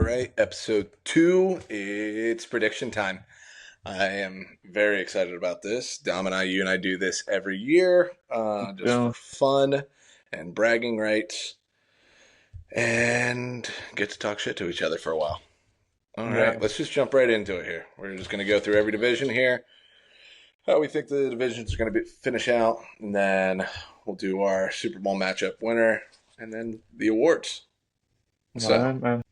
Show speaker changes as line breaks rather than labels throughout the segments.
right, episode 2. It's prediction time. I am very excited about this. Dom and I do this every year, just
Yeah.
for fun and bragging rights, and get to talk shit to each other for a while. All right,
Yeah.
let's just jump right into it here. We're just going to go through every division here, how we think the divisions are going to finish out, and then we'll do our Super Bowl matchup winner, and then the awards.
All
So,
right, man.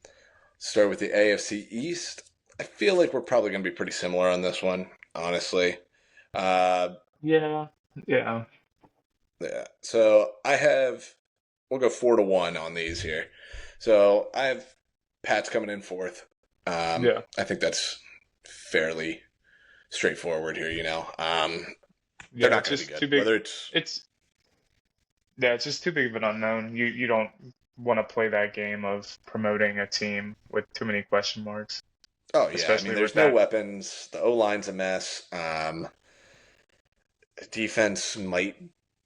start with the AFC East. I feel like we're probably going to be pretty similar on this one, honestly. Uh,
Yeah. Yeah.
yeah. So we'll go 4-1 on these here. So I have Pats coming in fourth.
Yeah.
I think that's fairly straightforward here. They're
Yeah.
not
It's
going to be
just
good.
too big.
Whether it's
It's it's just too big of an unknown. You don't want to play that game of promoting a team with too many question marks,
oh yeah, I mean
especially with
there's no
that.
weapons. The O line's a mess. Defense might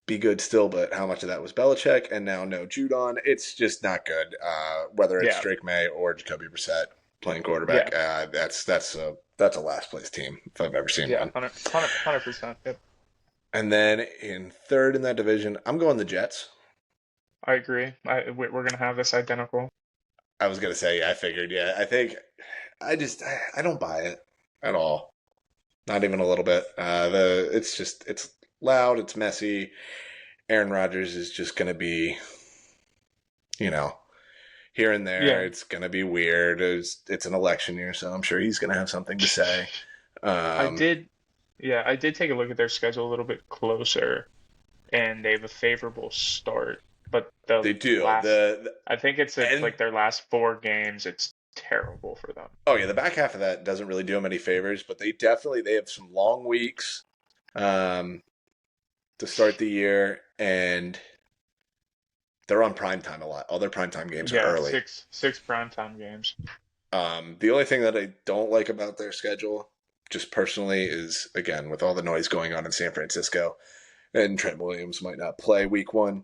be good still, but how much of that was Belichick? And now no Judon. It's just not good. Whether it's
Yeah.
Drake May or Jacoby Brissett playing quarterback,
Yeah.
that's a last place team if I've ever seen
Yeah.
one.
100%. Yep.
And then in third in that division, I'm going the Jets.
I agree. We're gonna have this identical.
I was gonna say, yeah, I figured, yeah. I think I don't buy it at all. Not even a little bit. It's loud, it's messy. Aaron Rodgers is just gonna be, you know, here and there.
Yeah.
It's going to be weird. It's an election year, so I'm sure he's going to have something to say.
I
Um,
did. Yeah, I did take a look at their schedule a little bit closer, and they have a favorable start, but
they
the
do
last I think it's
and
like their last four games, it's terrible for them.
oh yeah, the back half of that doesn't really do them any favors, but they have some long weeks um, to start the year, and they're on prime time a lot. All their prime time games are
Yeah,
early.
six primetime games.
The only thing that I don't like about their schedule, just personally, is again with all the noise going on in San Francisco, and Trent Williams might not play week 1.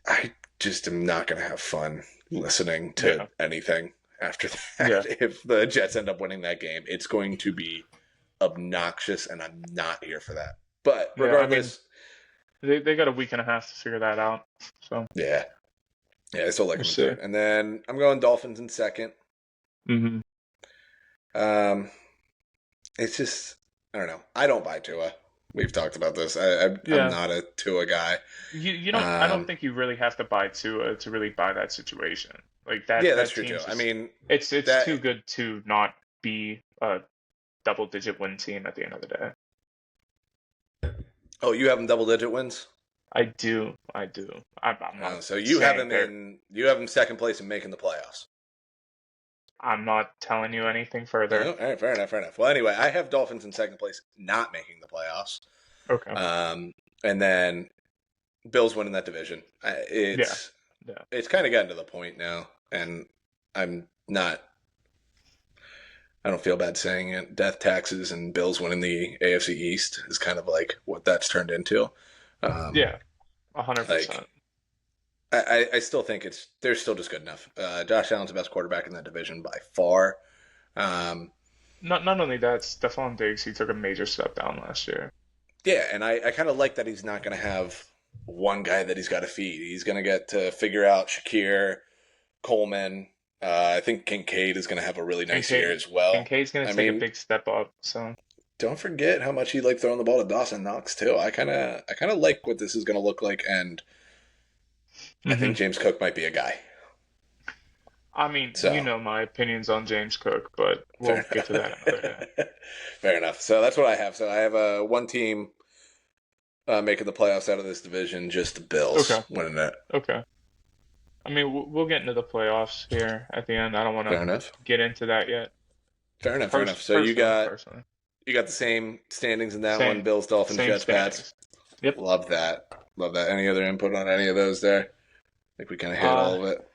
I just am not going to have fun listening to
Yeah,
anything after
yeah.
that. If the Jets end up winning that game, it's going to be obnoxious, and I'm not here for that. But
Yeah, I mean,
regardless,
they got a week and a half to figure that out. So
yeah, I still like
we'll
them in
see.
third, and then I'm going Dolphins in second.
Hmm.
Um, it's just I don't know. I don't buy Tua. We've talked about this. I'm
Yeah.
not a Tua guy.
You don't I don't
Um,
think you really have to buy Tua to really buy that situation. Like
yeah, that's
that
true too.
team's
I
just
mean
it's
that.
too good to not be a double digit win team at the end of the day.
Oh, you have them double digit wins.
I do. I do. I'm not
So
saying they're.
you have him second place and making the playoffs.
I'm not telling you anything
Oh,
further.
all right, fair enough, fair enough. Well, anyway, I have Dolphins in second place, not making the playoffs.
Okay.
And then Bills winning that division.
Yeah.
It's
Yeah.
it's kind of gotten to the point now, and I'm not. I don't feel bad saying it. Death taxes and Bills winning the AFC East is kind of like what that's turned into. Um,
Yeah. A hundred
like
percent.
I still think they're still just good enough. Josh Allen's the best quarterback in that division by far. Um,
Not only that, Stephon Diggs, he took a major step down last year.
yeah, and I kind of like that he's not going to have one guy that he's got to feed. He's going to get to figure out Shakir, Coleman. I think Kincaid is going to have a really nice year
Kincaid
as well.
Kincaid's gonna
I
take a
mean,
big step up. So
don't forget how much he liked throwing the ball to Dawson Knox too. I kind of like what this is going to look like, and I
hmm
think James Cook might be a guy.
I mean, you
So
know my opinions on James Cook, but we'll
fair
get to that another day.
enough. Fair enough. So that's what I have. So I have one team making the playoffs out of this division, just the Bills
Okay.
winning it.
Okay. I mean, we'll get into the playoffs here at the end. I don't want
Fair
to
enough.
get into that yet.
Fair enough. Fair enough. So
Personally,
you got the same standings in that one:
same
Bills, Dolphins,
same
Jets, Pats.
standings. Yep.
Love that. Love that. Any other input on any of those there? I think we kind of hit
Uh,
all of it.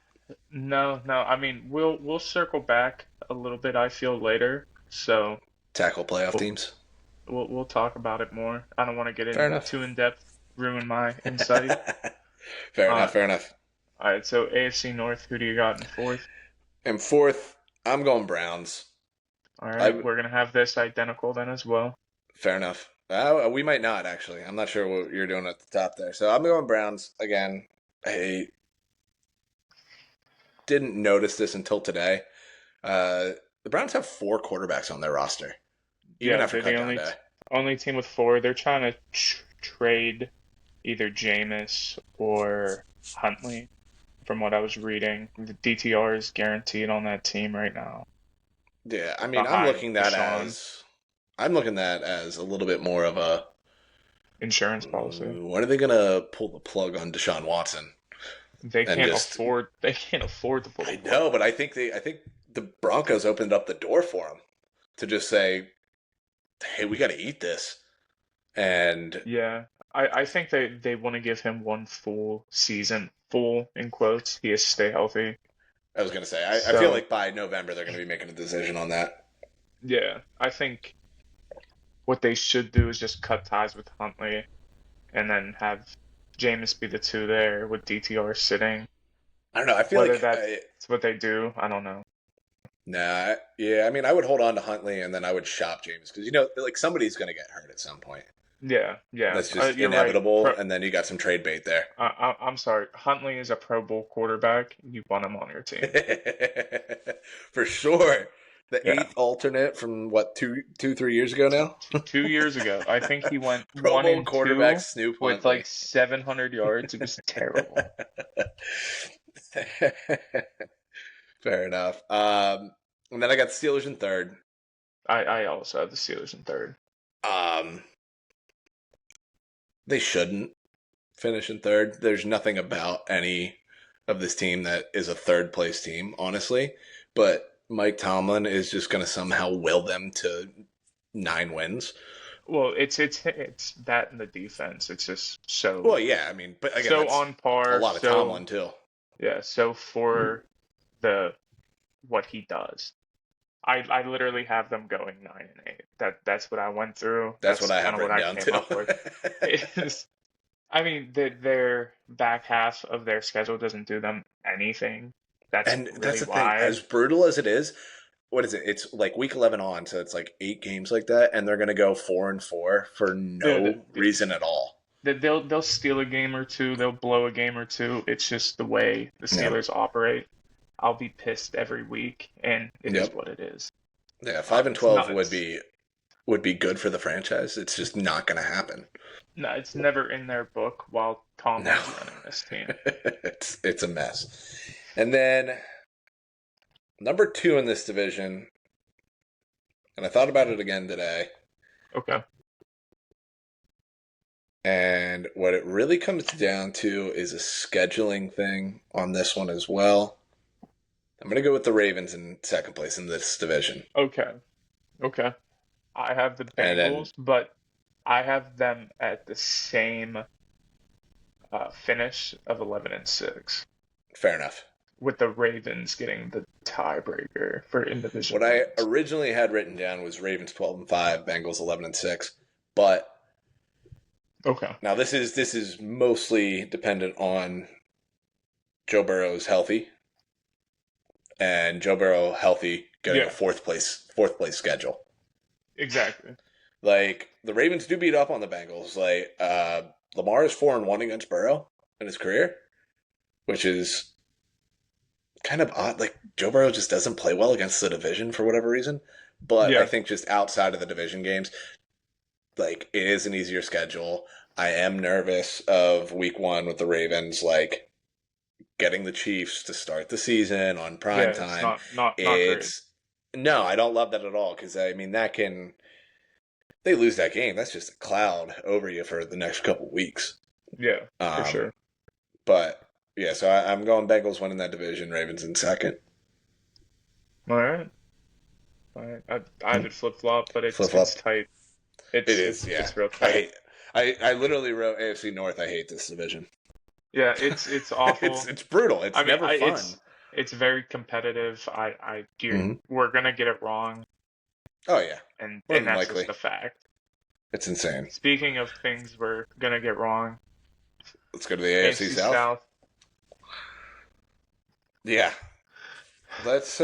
no. I mean, we'll circle back a little bit, I feel, later. So
Tackle playoff
we'll
teams.
we'll talk about it more. I don't want to get
Fair
in
enough.
too in depth, ruin my insight.
Fair
Uh,
enough. Fair enough.
all right. So AFC North, who do you got in fourth?
And fourth, I'm going Browns.
All right,
I
we're gonna have this identical then as well.
Fair enough. We might not actually. I'm not sure what you're doing at the top there. So I'm going Browns again. I didn't notice this until today. Uh, the Browns have 4 quarterbacks on their roster, even
Yeah,
after
they're the
cutdown
only
day.
only team with four. They're trying to trade either Jameis or Huntley, from what I was reading. The DTR is guaranteed on that team right now,
Yeah, I mean,
behind Deshaun
I'm looking at as a little bit more of a
insurance policy.
when are they gonna pull the plug on Deshaun Watson
They
and
can't
just
afford. They can't afford to pull the
I
plug.
know, but I think the Broncos opened up the door for him to just say, hey, we got to eat this. And
Yeah, I think they want to give him one full season, full in quotes. He has to stay healthy.
I was going to say, I feel
So
like by November they're going to be making a decision on that.
yeah, I think what they should do is just cut ties with Huntley and then have Jameis be the two there with DTR sitting.
I don't know. I feel
Whether
like,
that's what they do, I don't know.
nah, yeah. I mean, I would hold on to Huntley and then I would shop James because, like somebody's going to get hurt at some point.
Yeah, yeah,
That's just
you're right.
inevitable. And then you got some trade bait there.
I'm sorry. Huntley is a Pro Bowl quarterback. You want him on your team.
For sure. The
Yeah,
eighth alternate from what, 3 years ago now?
2 years ago, I think he went
Pro
one
Bowl
and
quarterback
two
Snoop
with
Huntley.
like 700 yards. It was terrible.
Fair enough. And then I got the Steelers in third.
I also have the Steelers in third.
Um, they shouldn't finish in third. There's nothing about any of this team that is a third place team, honestly. But Mike Tomlin is just going to somehow will them to 9 wins.
Well, it's that and the defense. It's just
Well, yeah, I mean, but again,
so
that's
on
a
par.
lot of
So
Tomlin too.
yeah, so for the what he does. I literally have them going 9-8. That's what I went through.
That's what
That's
I
kind
have
of what
written
I
down
came
too.
up with. It's, I mean, their back half of their schedule doesn't do them anything. That's
And that's
really
the thing.
why.
As brutal as it is, what is it? It's like week 11 on, so it's like 8 games like that, and they're going to go 4-4 for
The,
no reason at all.
they'll steal a game or two. They'll blow a game or two. It's just the way the
Yeah.
Steelers operate. I'll be pissed every week, and it is
Yep.
what it is.
Yeah, 5-12
It's
would be good for the franchise. It's just not going to happen.
no, it's never in their book while Tomlin's
No,
running this team.
it's a mess. And then number 2 in this division, and I thought about it again today.
Okay.
And what it really comes down to is a scheduling thing on this one as well. I'm going to go with the Ravens in second place in this division.
Okay. Okay. I have the
And then-
Bengals, but I have them at the same finish of 11-6,
Fair enough.
with the Ravens getting the tiebreaker for individual.
What I
wins.
originally had written down was Ravens 12-5, Bengals 11-6. But
Okay.
now this is mostly dependent on Joe Burrow's healthy, and Joe Burrow healthy getting
Yeah.
a fourth place schedule.
Exactly.
Like the Ravens do beat up on the Bengals. Like Lamar is 4-1 against Burrow in his career, which is kind of odd. Like Joe Burrow just doesn't play well against the division for whatever reason. But
Yeah.
I think just outside of the division games, like it is an easier schedule. I am nervous of week 1 with the Ravens, like getting the Chiefs to start the season on prime
Yeah, it's
time.
not great.
It's no, I don't love that at all because I mean that can they lose that game. That's just a cloud over you for the next couple weeks.
Yeah, for sure.
But yeah, so I'm going Bengals winning that division, Ravens in second.
All right. All right. I have it flip flop, but
Flip-flop.
it's tight.
It is, yeah.
It's real tight.
I literally wrote AFC North. I hate this division.
Yeah, it's awful.
It's brutal. It's never fun.
It's very competitive. We're gonna get it wrong,
Oh yeah,
and
More than
that's
likely.
just a fact.
it's insane.
Speaking of things we're gonna get wrong,
Let's go to the AFC South. Yeah, let's.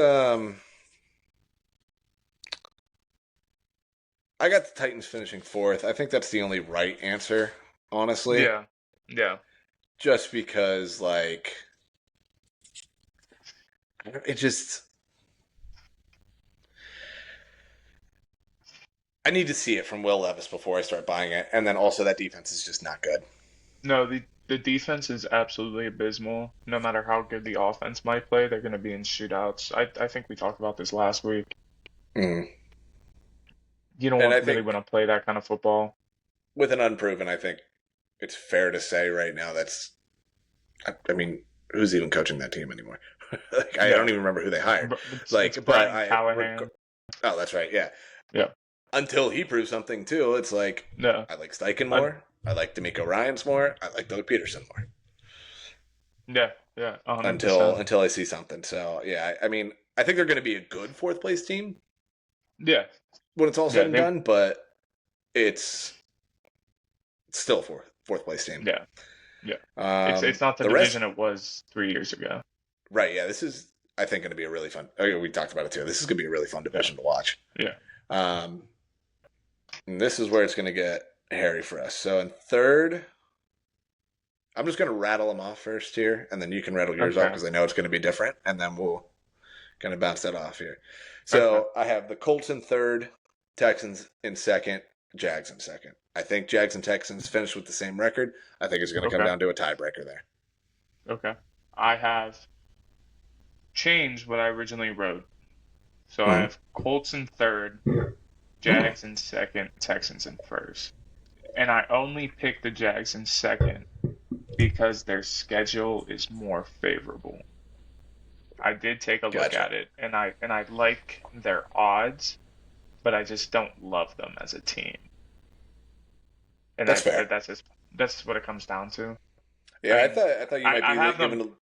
I got the Titans finishing fourth. I think that's the only right answer, honestly.
Yeah, yeah,
Just because, like, it just. I need to see it from Will Levis before I start buying it, and then also that defense is just not good.
no, the defense is absolutely abysmal. No matter how good the offense might play, they're going to be in shootouts. I think we talked about this last week.
Mm.
You don't
And I
really
think
want to play that kind of football.
with an unproven, I think it's fair to say right now that's. I mean, who's even coaching that team anymore? Like, I don't
Yeah,
even remember who they hired.
it's
Like, but
Brian Callahan.
oh, that's right, yeah.
Yeah,
Until he proves something too, it's like
no,
I like Steichen
I,
more. I like D'Amico Ryans more. I like Doug Peterson more.
yeah, yeah,
Until
100%.
until I see something. So yeah, I mean, I think they're going to be a good fourth place team
Yeah,
when it's all said
yeah,
and done, but it's still fourth place team.
yeah, yeah. It's not the
The rest,
division it was 3 years ago.
right? Yeah, this is I think going to be a really fun. Oh, yeah, we talked about it too. This is going to be a really fun
Yeah,
division to watch.
yeah.
Um, and this is where it's going to get hairy for us. So in third, I'm just going to rattle them off first here, and then you can rattle yours off
Okay,
because I know it's going to be different, and then we'll kind of bounce that off here.
okay,
So I have the Colts in third, Texans in second, Jags in second. I think Jags and Texans finish with the same record. I think it's going to come
okay,
down to a tiebreaker there.
okay. I have changed what I originally wrote. So I
Mm-hmm.
have Colts in third, Jags in second, Texans in first. And I only picked the Jags in second because their schedule is more favorable. I did take a look
Gotcha.
at it and I like their odds, but I just don't love them as a team. And
That's fair.
that's what it comes down to. I
Yeah, I
mean,
thought I thought you might
I
be
have them
giving.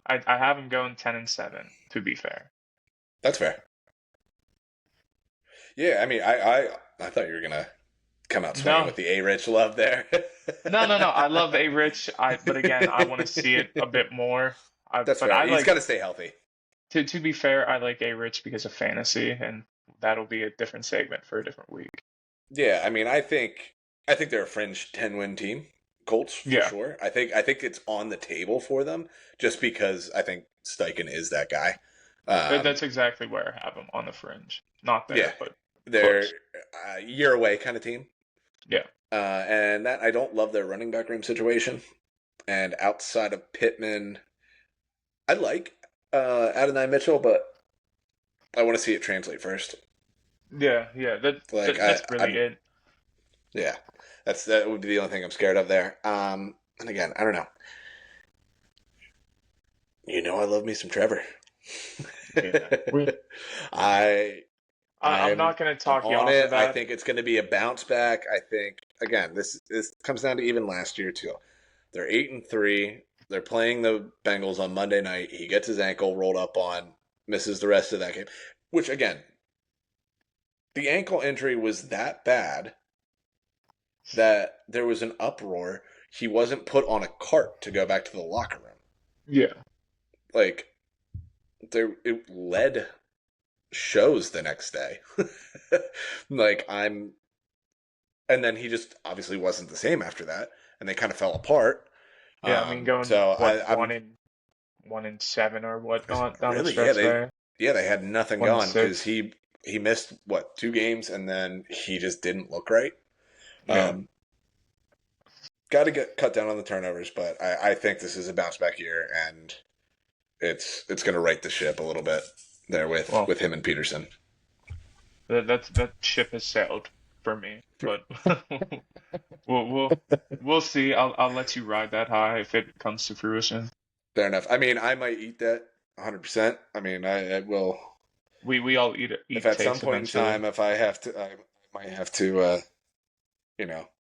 I have them going 10-7, to be fair.
That's fair. Yeah, I mean, I thought you were gonna come out swinging
No,
with the A Rich love there.
no. I love A Rich. But again, I want to see it a bit more.
That's
But
fair.
I
He's got
like
to stay healthy.
to be fair, I like A Rich because of fantasy, and that'll be a different segment for a different week.
Yeah, I mean, I think they're a fringe 10-win team. Colts for
Yeah,
sure. I think it's on the table for them just because I think Steichen is that guy.
that's exactly where I have them on the fringe. Not
Yeah,
there, but
they're
close.
a year away kind of team.
Yeah,
And that I don't love their running back room situation. And outside of Pittman, I like Adonai Mitchell, but I want to see it translate first.
yeah.
Like
That's really
I'm
it.
yeah, that would be the only thing I'm scared of there. And again, I don't know. I love me some Trevor.
Yeah, we.
I
I'm
I'm
not gonna
I'm
talk you
on
off of
it. I
that.
think it's going to be a bounce back. I think again, this comes down to even last year too. They're 8-3. They're playing the Bengals on Monday night. He gets his ankle rolled up on, misses the rest of that game. Which again, the ankle injury was that bad that there was an uproar. He wasn't put on a cart to go back to the locker room.
Yeah,
Like it led shows the next day. like I'm and then he just obviously wasn't the same after that and they kind of fell apart.
yeah. I mean, going
So
what
I'm
1-7 or whatnot down the
really yeah
stretch there.
they had nothing
One and
going because
six.
he missed what 2 games and then he just didn't look right.
Yeah.
Um, got to get cut down on the turnovers, but I think this is a bounce back year and it's going to right the ship a little bit there with
Well,
him and Peterson.
that ship has sailed for me, but we'll see. I'll let you ride that high if it comes to fruition.
Fair enough. I mean, I might eat that 100%. I mean, I will
We all
if
eat
at some
takes
point in
eventually.
time if I have to I might have to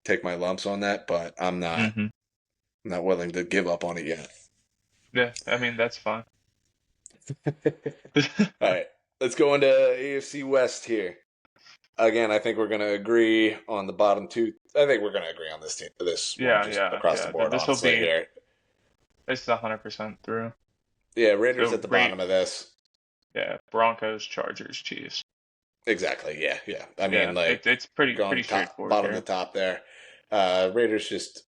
take my lumps on that, but
Hmm.
I'm not willing to give up on it yet.
Yeah, I mean that's fine.
All right, let's go into AFC West here. Again, I think we're going to agree on the bottom two. I think we're going to agree on this team, this one,
Yeah,
just across the
yeah.
board.
This will
Honestly,
be
here,
it's 100% through.
yeah, Raiders
So
at the bottom of this.
Yeah, Broncos, Chargers, Chiefs.
Exactly. Yeah. Yeah. I mean,
Yeah,
like
it's pretty
going top,
straightforward
bottom to
here.
top there. Raiders just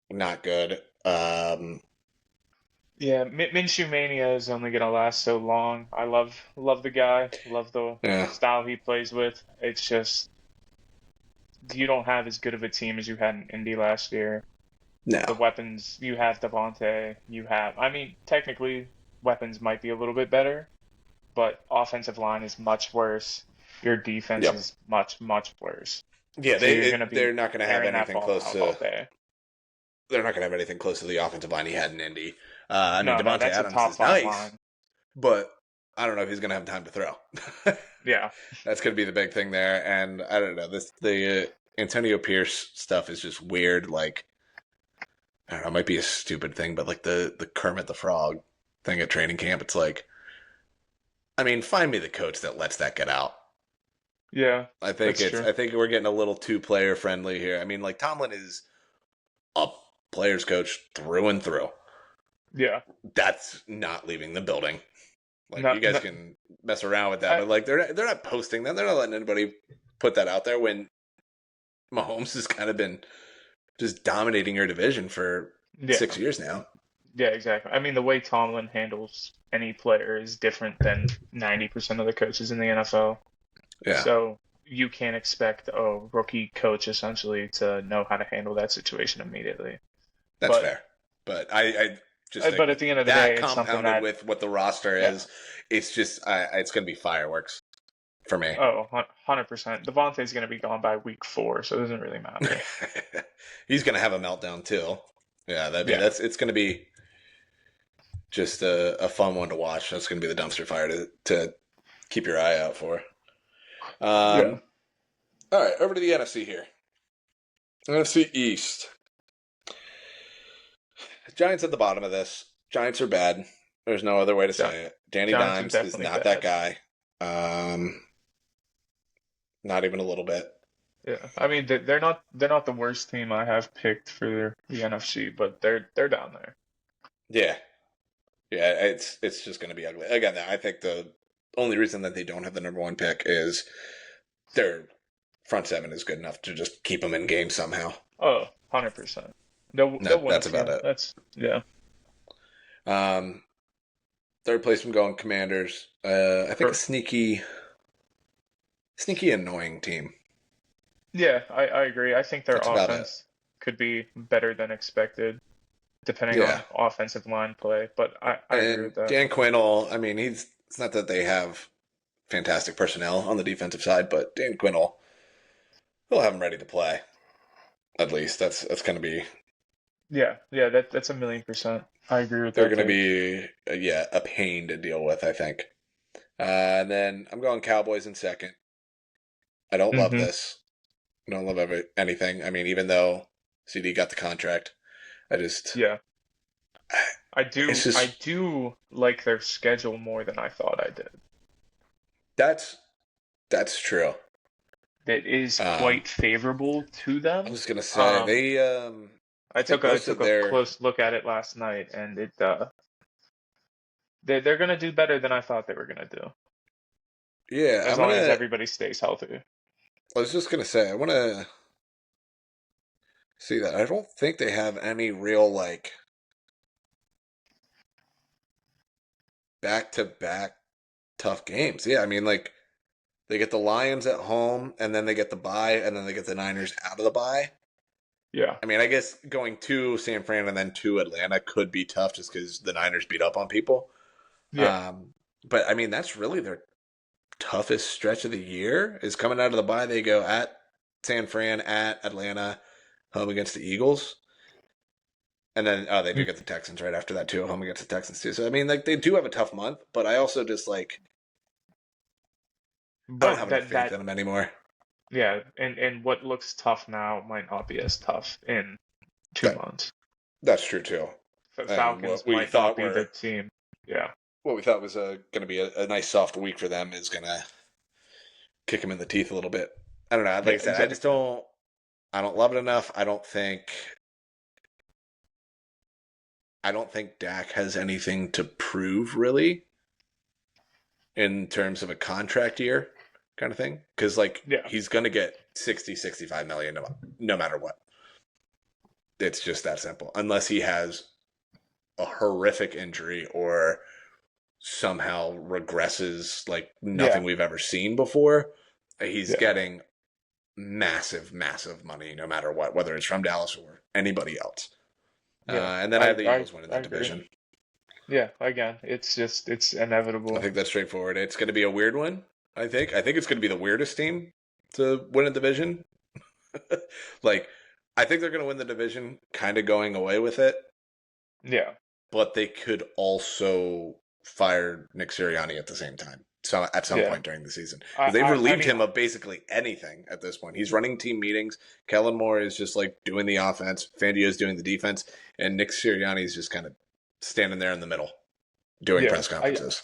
not good.
Yeah, Minshew Mania is only gonna last so long. I love the guy, love the
Yeah.
style he plays with. It's just you don't have as good of a team as you had in Indy last year. The
No.
weapons you have Devontae, you have. I mean, technically, weapons might be a little bit better, but offensive line is much worse. Your defense
Yep.
is much worse.
Yeah.
So you're gonna
They're
be
not going to have
airing that
anything
ball
close
out all
to.
day.
They're not going to have anything close to the offensive line he had in Indy. I mean,
No,
Devontae
that's a
Adams
top
is
five
nice,
line.
but I don't know if he's going to have time to throw.
Yeah,
That's going to be the big thing there. And I don't know. The Antonio Pierce stuff is just weird. Like, I don't know, it might be a stupid thing, but like the Kermit the Frog thing at training camp, it's like, I mean, find me the coach that lets that get out.
yeah, that's
I
true.
think we're getting a little too player friendly here. I mean, like Tomlin is a players coach through and through.
Yeah,
That's not leaving the building. Like
no,
you guys
no,
can mess around with that,
I,
but like they're not posting that. They're not letting anybody put that out there when Mahomes has kind of been just dominating your division for
yeah,
6 years now.
yeah, exactly. I mean, the way Tomlin handles any player is different than 90% of the coaches in the NFL.
Yeah,
So you can't expect a rookie coach essentially to know how to handle that situation immediately.
that's
But
fair. But I just think
but at
with
the end of the day,
that
it's something
compounded
that
with what the roster
yeah.
is, it's just it's going to be fireworks for me.
Oh, 100%. Devontae's going to be gone by week 4, so it doesn't really matter.
He's going to have a meltdown too. Yeah, I mean
Yeah.
it's going to be just a fun one to watch. That's going to be the dumpster fire to keep your eye out for.
Yeah.
All right, over to the NFC here. NFC East. Giants at the bottom of this. Giants are bad. There's no other way to
Gi-
say it. Danny
Giants are
Dimes is
definitely
not that
bad.
guy. Um, not even a little bit.
Yeah. I mean, they're not the worst team I have picked for the NFC, but they're down there.
Yeah, yeah. It's just going to be ugly. Again, I think the only reason that they don't have the number one pick is their front seven is good enough to just keep them in games somehow.
Oh, 100%. They'll win a
That's about
few.
it.
That's yeah.
Um, third place, I'm going Commanders. I think a
Per
sneaky annoying team.
Yeah, I agree. I think their
That's about it.
offense could be better than expected, depending
Yeah.
on offensive line play, but I agree
And
with that.
Dan Quinnell, I mean, it's not that they have fantastic personnel on the defensive side, but Dan Quinnell, he'll have them ready to play. At least that's going to be
Yeah, yeah, that's 1,000,000%. I agree with
they're
that
going to
take.
be yeah a pain to deal with. I think. And then I'm going Cowboys in second. I don't love
Hmm.
this. I don't love anything. I mean, even though CD got the contract, I just
Yeah. I
it's
do I
just
do like their schedule more than I thought I did.
that's that's true.
That is
Um,
quite favorable to
I
them.
was gonna say
Um,
they.
I
I think
took a I
most of
took a
their
close look at it last night, and they're gonna do better than I thought they were gonna do,
yeah.
as long as everybody stays healthy.
I was just gonna say I want to see that. I don't think they have any real like back to back tough games. Yeah, I mean like they get the Lions at home, and then they get the bye, and then they get the Niners out of the bye.
Yeah.
I mean, I guess going to San Fran and then to Atlanta could be tough just because the Niners beat up on people.
Yeah.
Um, but I mean, that's really their toughest stretch of the year is coming out of the bye. They go at San Fran, at Atlanta, home against the Eagles. And then they do
Mm.
get the Texans right after that too, home against the Texans too. So I mean, like they do have a tough month, but I also just like I don't
But
have enough faith
that
in them anymore.
yeah, and what looks tough now might not be as tough in two
That
months.
that's true too. And
Falcons
what we
might not
thought
be the
were
team. Yeah.
what we thought was going to be a nice soft week for them is going to kick them in the teeth a little bit. I don't know. Like
Yeah,
I said, I just
exactly.
don't. I don't love it enough. I don't think Dak has anything to prove really. in terms of a contract year kind of thing. Because, like,
Yeah.
he's going to get 60, 65 million no matter what. It's just that simple. Unless he has a horrific injury or somehow regresses like nothing
Yeah.
we've ever seen before, he's
Yeah.
getting massive, massive money no matter what, whether it's from Dallas or anybody else.
Yeah.
And then I have the Eagles winning
I
that
agree.
division.
Yeah. Again, it's
I
inevitable.
think that's straightforward. It's going to be a weird one. I think it's going to be the weirdest team to win a division. Like, I think they're going to win the division, kind of going away with it,
Yeah.
but they could also fire Nick Sirianni at the same time. So at some
Yeah.
point during the season,
I
because they've
I
relieved
mean,
him of basically anything at this point. He's running team meetings. Kellen Moore is just like doing the offense. Fangio's doing the defense, and Nick Sirianni is just kind of standing there in the middle doing
yeah.
press conferences.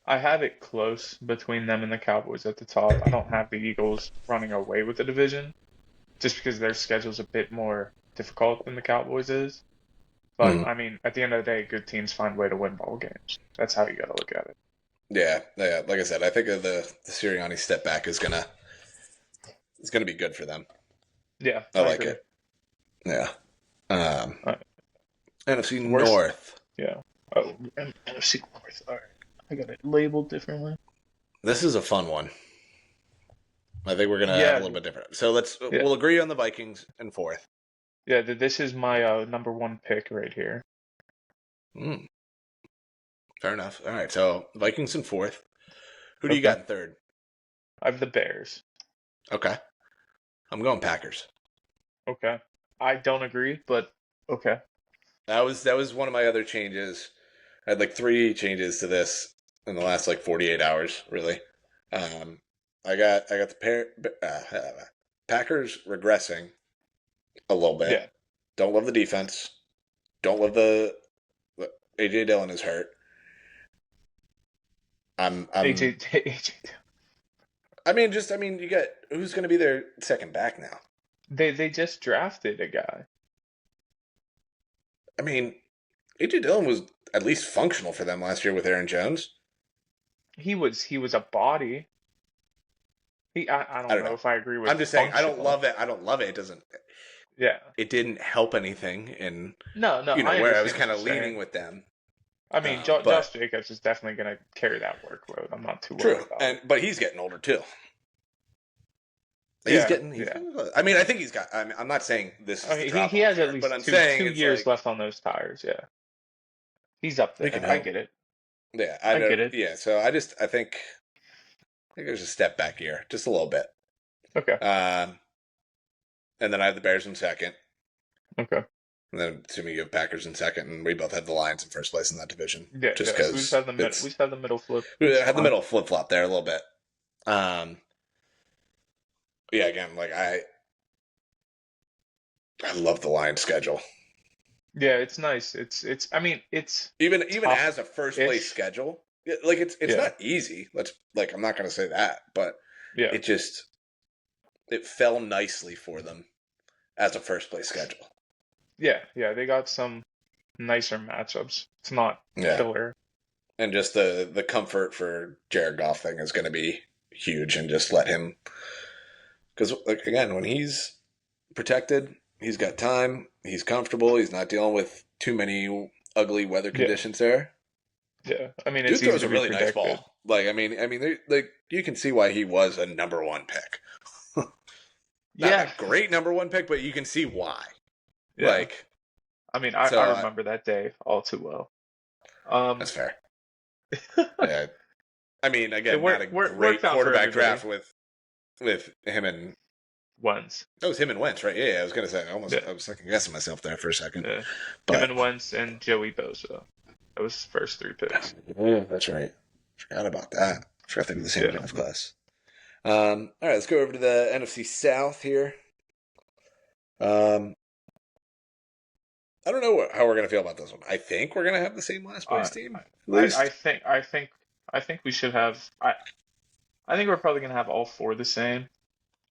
I have it close between them and the Cowboys at the top. I don't have the Eagles running away with the division just because their schedule's a bit more difficult than the Cowboys is. But
Mm.
I mean, at the end of the day, good teams find a way to win ball games. That's how you got to look at it.
Yeah, yeah. Like I said, I think the Sirianni step back is gonna be good for them.
Yeah,
I
I
like
agree.
it. Yeah. Um,
Uh,
NFC
worst,
North.
yeah. Oh, NFC North. All right, I got it labeled differently.
This is a fun one. I think we're gonna have a
Yeah,
little bit different. So
yeah,
we'll agree on the Vikings in fourth.
yeah. This is my number one pick right here.
Mm, fair enough. All right, so Vikings in fourth. Who do you
Okay,
got in third?
I have the Bears.
Okay, I'm going Packers.
Okay, I don't agree, but okay.
That was one of my other changes. I had like three changes to this in the last like 48 hours, really. Um, I got the Packers regressing a little bit.
Yeah,
Don't love the defense. Don't love the AJ Dillon is hurt. I'm
AJ, AJ.
I mean, you got who's going to be their second back now?
They just drafted a guy.
I mean, AJ Dillon was at least functional for them last year with Aaron Jones.
He was a body. I
I
don't
don't
know
know.
if I agree with
I'm just saying I don't
functional.
love it. I don't love it.
Yeah.
It didn't help anything in
No, no, I
where I was
understand what
kind
you're
of leaning
saying.
with them.
I mean,
But
Josh Jacobs is definitely going to carry that workload. I'm not too worried
true,
about
and
it.
but he's getting older too. He's
Yeah,
getting.
yeah.
I mean, I think he's got. I'm not saying this is
I
the
mean,
drop
he
off
has at
here, but
least
I'm
two
saying
two
it's
years
like
left on those tires. Yeah, he's up
we can
there. I
hope.
get it.
Yeah, I
I
don't.
get it.
Yeah, so I think there's a step back here, just a little bit.
Okay.
Um, and then I have the Bears in second,
Okay.
and then assuming you have Packers in second, and we both had the Lions in first place in that division,
Yeah,
just
yeah. We just
because
have the middle. We
it's
just have the middle flip.
we
It's
had the
fine.
middle flip flop there a little bit. Um, yeah, again, like I love the Lions schedule.
Yeah, it's nice. It's. I mean, it's
Even as a first place
tough-ish.
schedule, like it's
Yeah.
not easy. Let's like I'm not going to say that, but
Yeah.
it just it fell nicely for them as a first place schedule.
Yeah. Yeah. They got some nicer matchups. It's not
Yeah,
killer.
and just the comfort for Jared Goff thing is going to be huge, and just let him because like again when he's protected, he's got time, he's comfortable, he's not dealing with too many ugly weather
Yeah.
conditions there.
Yeah. I mean,
Dude
it's easy
throws
to
a
be
really nice
predicted.
ball. Like like you can see why he was a number one pick. Not
Yeah.
a great number one pick, but you can see why.
Yeah.
Like,
I mean,
so
I remember that day all too well.
that's fair. Yeah. I mean, again, not a great
worked out for
quarterback
everybody
draft with him and
once.
that was him and Wentz, right? Yeah, I was gonna say
Yeah,
I was second guessing myself there for a second,
yeah. Him
but
and Wentz and Joey Bosa. That was his first three picks.
yeah, that's right. Forgot about that. Forgot they were the same
Yeah.
draft class. All right, let's go over to the NFC South here. Um, I don't know how we're gonna feel about this one. I think we're gonna have the same last place
I,
team at
I
least.
think we should have. I think we're probably gonna have all four the same.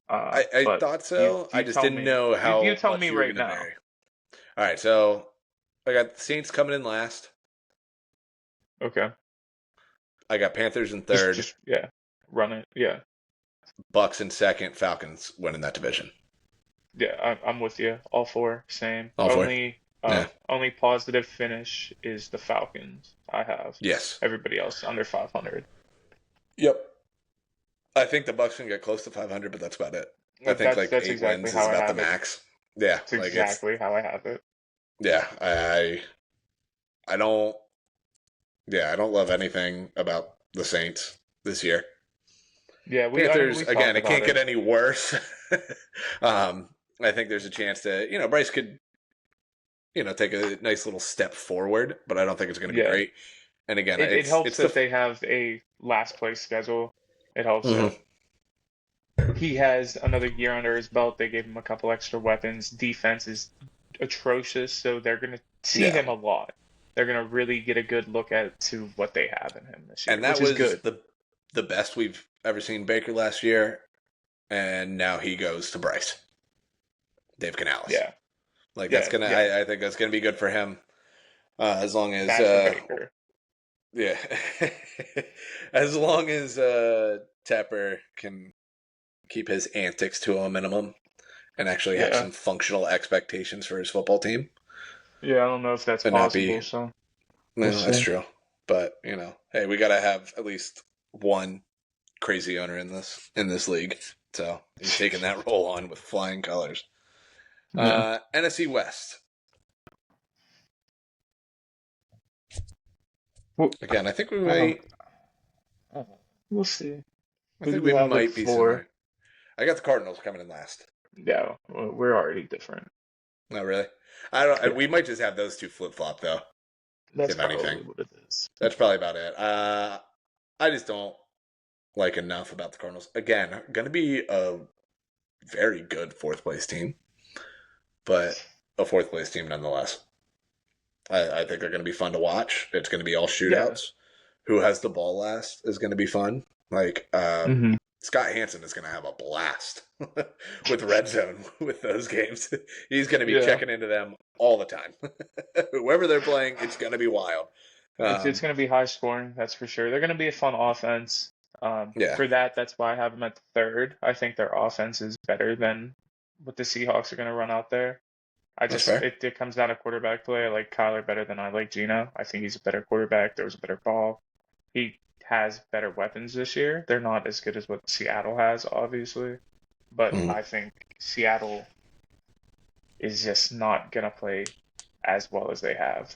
I
But
thought so. I
you
just
tell
didn't
me.
know
You
how
tell
much
me
you were
right
gonna
now.
vary. All right, so I got the Saints coming in last.
Okay.
I got Panthers in third,
Yeah, run it. Yeah,
Bucks in second, Falcons winning that division.
yeah. I'm with you. All four, same.
All four. Yeah.
Only positive finish is the Falcons. I have
Yes.
everybody else under 500.
Yep. I think the Bucks can get close to 500, but that's about it. I think like
That's
8
exactly
wins is
how I
about the
have it.
max. Yeah,
It's
like it's
exactly how I have it.
yeah. I don't I don't love anything about the Saints this year.
Yeah,
Panthers
we
again.
talked
It
about
can't get
it.
any worse. I think there's a chance to Bryce could take a nice little step forward, but I don't think it's going to be
Yeah,
great. And again,
it helps
it's the
that they have a last place schedule. It helps
Mhm.
that he has another year under his belt. They gave him a couple extra weapons. Defense is atrocious, so they're going to see
Yeah,
him a lot. They're going to really get a good look at to what they have in him this year,
and that
which is
was
good.
the best we've ever seen Baker last year, and now he goes to Bryce, Dave Canales.
Yeah,
Like that's
yeah,
gonna,
yeah.
I think that's gonna be good for him, as long as,
Bad for Baker.
yeah, as long as Tepper can keep his antics to a minimum and actually have
Yeah,
some functional expectations for his football team,
yeah. I don't know if that's
and not be.
possible, so we'll
No, that's
see.
true. But hey, we gotta have at least one crazy owner in this league. So he's taking that role on with flying colors.
Yeah.
NFC West.
Well,
Again, I think we
I don't.
might.
We'll see.
I
Who do
think
you
we
have at
might be
four?
similar. I got the Cardinals coming in last.
Yeah, we're already different.
Not really. I don't.
Yeah,
We might just have those two flip flop though,
that's
if anything.
probably what it is.
That's probably about it. I just don't like enough about the Cardinals. Again, going to be a very good fourth place team, but a fourth place team nonetheless. I think they're going to be fun to watch. It's going to be all
Yeah.
shootouts. Who has the ball last is going to be fun. Like
Hmm.
Scott Hansen is going to have a blast with red zone with those games. He's going to be
Yeah.
checking into them all the time. Whoever they're playing, it's going to be wild.
It's going to be high scoring, that's for sure. They're going to be a fun offense.
Yeah,
For that, that's why I have them at third. I think their offense is better than what the Seahawks are going to run out there.
that's fair.
It comes down to quarterback play. I like Kyler better than I like Gino. I think he's a better quarterback. There was a better ball. He has better weapons this year. They're not as good as what Seattle has, obviously, but
Mm.
I think Seattle is just not gonna play as well as they have.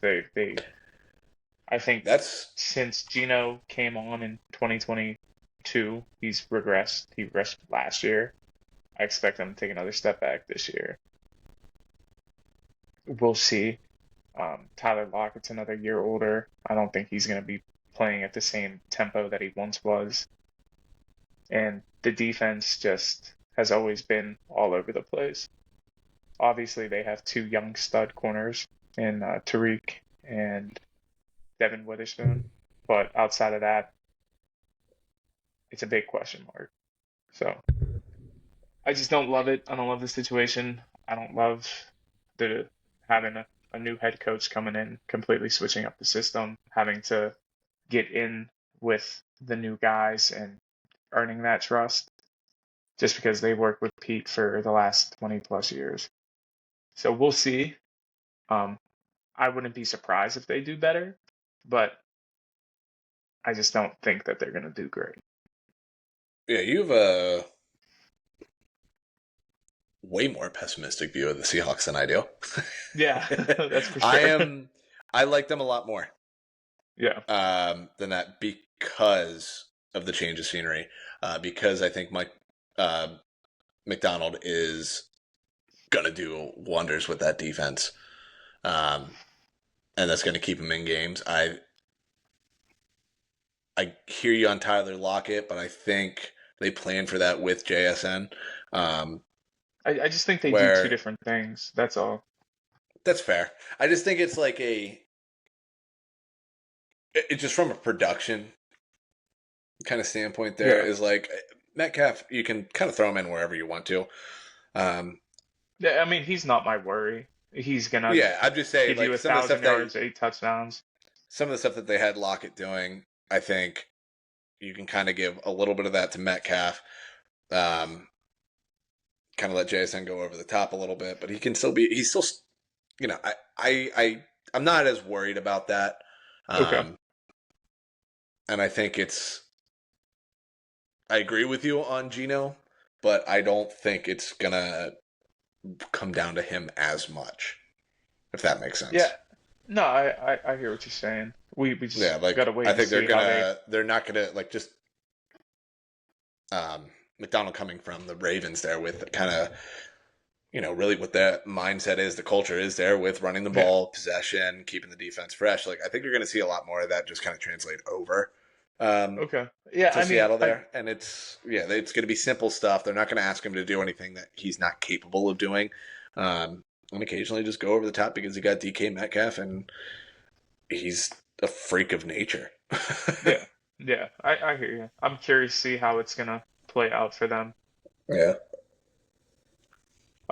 I think
That's
since Gino came on in 2022, he's regressed. He regressed last year. I expect them to take another step back this year. We'll see. Tyler Lockett's another year older. I don't think he's going to be playing at the same tempo that he once was. And the defense just has always been all over the place. Obviously, they have two young stud corners in Tariq and Devin Witherspoon. But outside of that, it's a big question mark. So I just don't love it. I don't love the situation. I don't love the having a new head coach coming in, completely switching up the system, having to get in with the new guys and earning that trust just because they worked with Pete for the last 20 plus years. So we'll see. Um, I wouldn't be surprised if they do better, but I just don't think that they're going to do great.
yeah. You have a way more pessimistic view of the Seahawks than I do.
Yeah, that's for
I
sure.
am. I like them a lot more
Yeah.
than that because of the change of scenery. Because I think Mike McDonald is gonna do wonders with that defense, um, and that's gonna keep him in games. I hear you on Tyler Lockett, but I think they plan for that with JSN. Um,
I just think they do two
where
different things. That's all.
that's fair. I just think it's like it's just from a production kind of standpoint. There
Yeah.
is like Metcalf, you can kind of throw him in wherever you want to. Um,
Yeah, I mean, he's not my worry. He's gonna
yeah, I'm just saying
give you
like
a thousand yards, 8 touchdowns.
some of the stuff that they had Lockett doing, I think you can kind of give a little bit of that to Metcalf. Um, kind of let JSN go over the top a little bit, but he's still, I'm not as worried about that.
Okay.
And I think I agree with you on Geno, but I don't think it's going to come down to him as much, if that makes sense.
Yeah. No, I hear what you're saying. We
Yeah,
just
like
gotta wait
I
and
think
see how they.
they're not gonna like just McDonald coming from the Ravens there with kind of really what that mindset is, the culture is there with running the
Yeah.
ball, possession, keeping the defense fresh. Like I think you're going to see a lot more of that just kind of translate over
Okay. Yeah.
to
I mean,
Seattle there, and it's going to be simple stuff. They're not going to ask him to do anything that he's not capable of doing, and occasionally just go over the top because he got DK Metcalf and he's a freak of nature.
Yeah. Yeah. I hear you. I'm curious to see how it's gonna play out for them.
Yeah.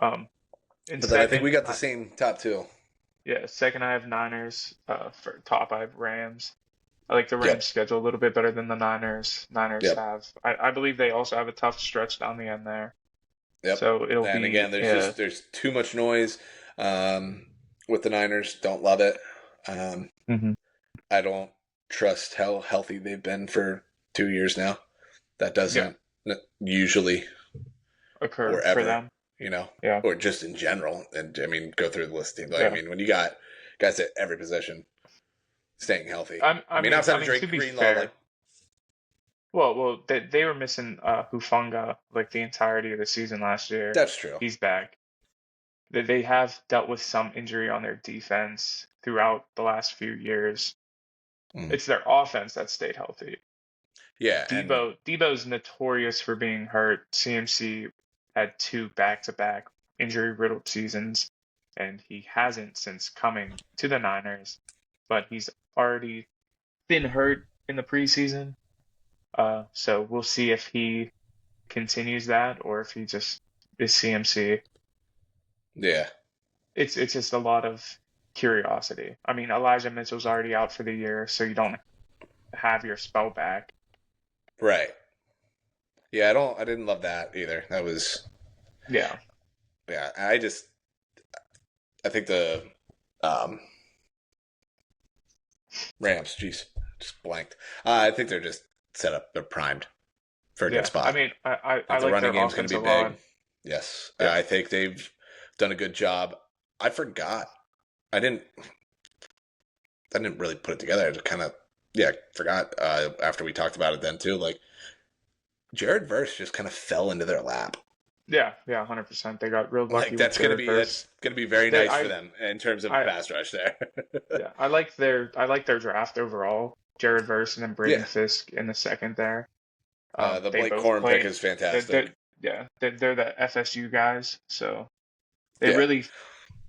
Um, in
But then I think
second,
we got the same top two.
yeah, second I have Niners. For top I have Rams. I like the Rams
Yep.
schedule a little bit better than the Niners. Niners
Yep.
have. I believe they also have a tough stretch down the end there.
Yep.
So it'll
And
be
again,
yeah.
there's too much noise with the Niners. Don't love it. Um,
Hmm.
I don't trust how healthy they've been for 2 years now. That
Yeah,
doesn't usually
occur
or
for
ever,
them. Yeah.
or just in general. And I mean, go through the list. Like, I
Yeah.
mean, when you got guys at every position staying healthy. I
I
mean,
mean,
outside of
to
Drake
be
Greenlaw, like
fair, well, they were missing Hufanga like the entirety of the season last year.
that's true.
He's back. They have dealt with some injury on their defense throughout the last few years.
Mm.
It's their offense that stayed healthy.
Yeah, and
Debo's notorious for being hurt. CMC had two back-to-back injury-riddled seasons, and he hasn't since coming to the Niners, but he's already been hurt in the preseason. So we'll see if he continues that or if he just is CMC.
yeah,
It's just a lot of curiosity. I mean, Elijah Mitchell's already out for the year, so you don't have your spell back.
right. Yeah, I didn't love that either. That was
Yeah.
yeah. I think the um, Rams, jeez, just blanked. I think they're just set up. They're primed for a good
Yeah. I
spot.
mean,
I
I
think the
like
running
their
game's going to
offensive
be big.
line.
Yes,
Yeah.
I think they've done a good job. I forgot. I didn't. I didn't really put it together. I just kind of forgot after we talked about it then too. Like Jared Verse just kind of fell into their lap.
Yeah, yeah, 100%. They got real
Like
lucky with Jared
that's
Verse.
gonna be very
They,
nice for them in terms of
I,
pass rush there.
yeah, I like their draft overall. Jared Verse and then Braden
Yeah,
Fisk in the second there.
the
They
Blake
both
Corum pick
play.
is
They're,
fantastic.
they're, yeah, they're the FSU guys, so they
Yeah,
really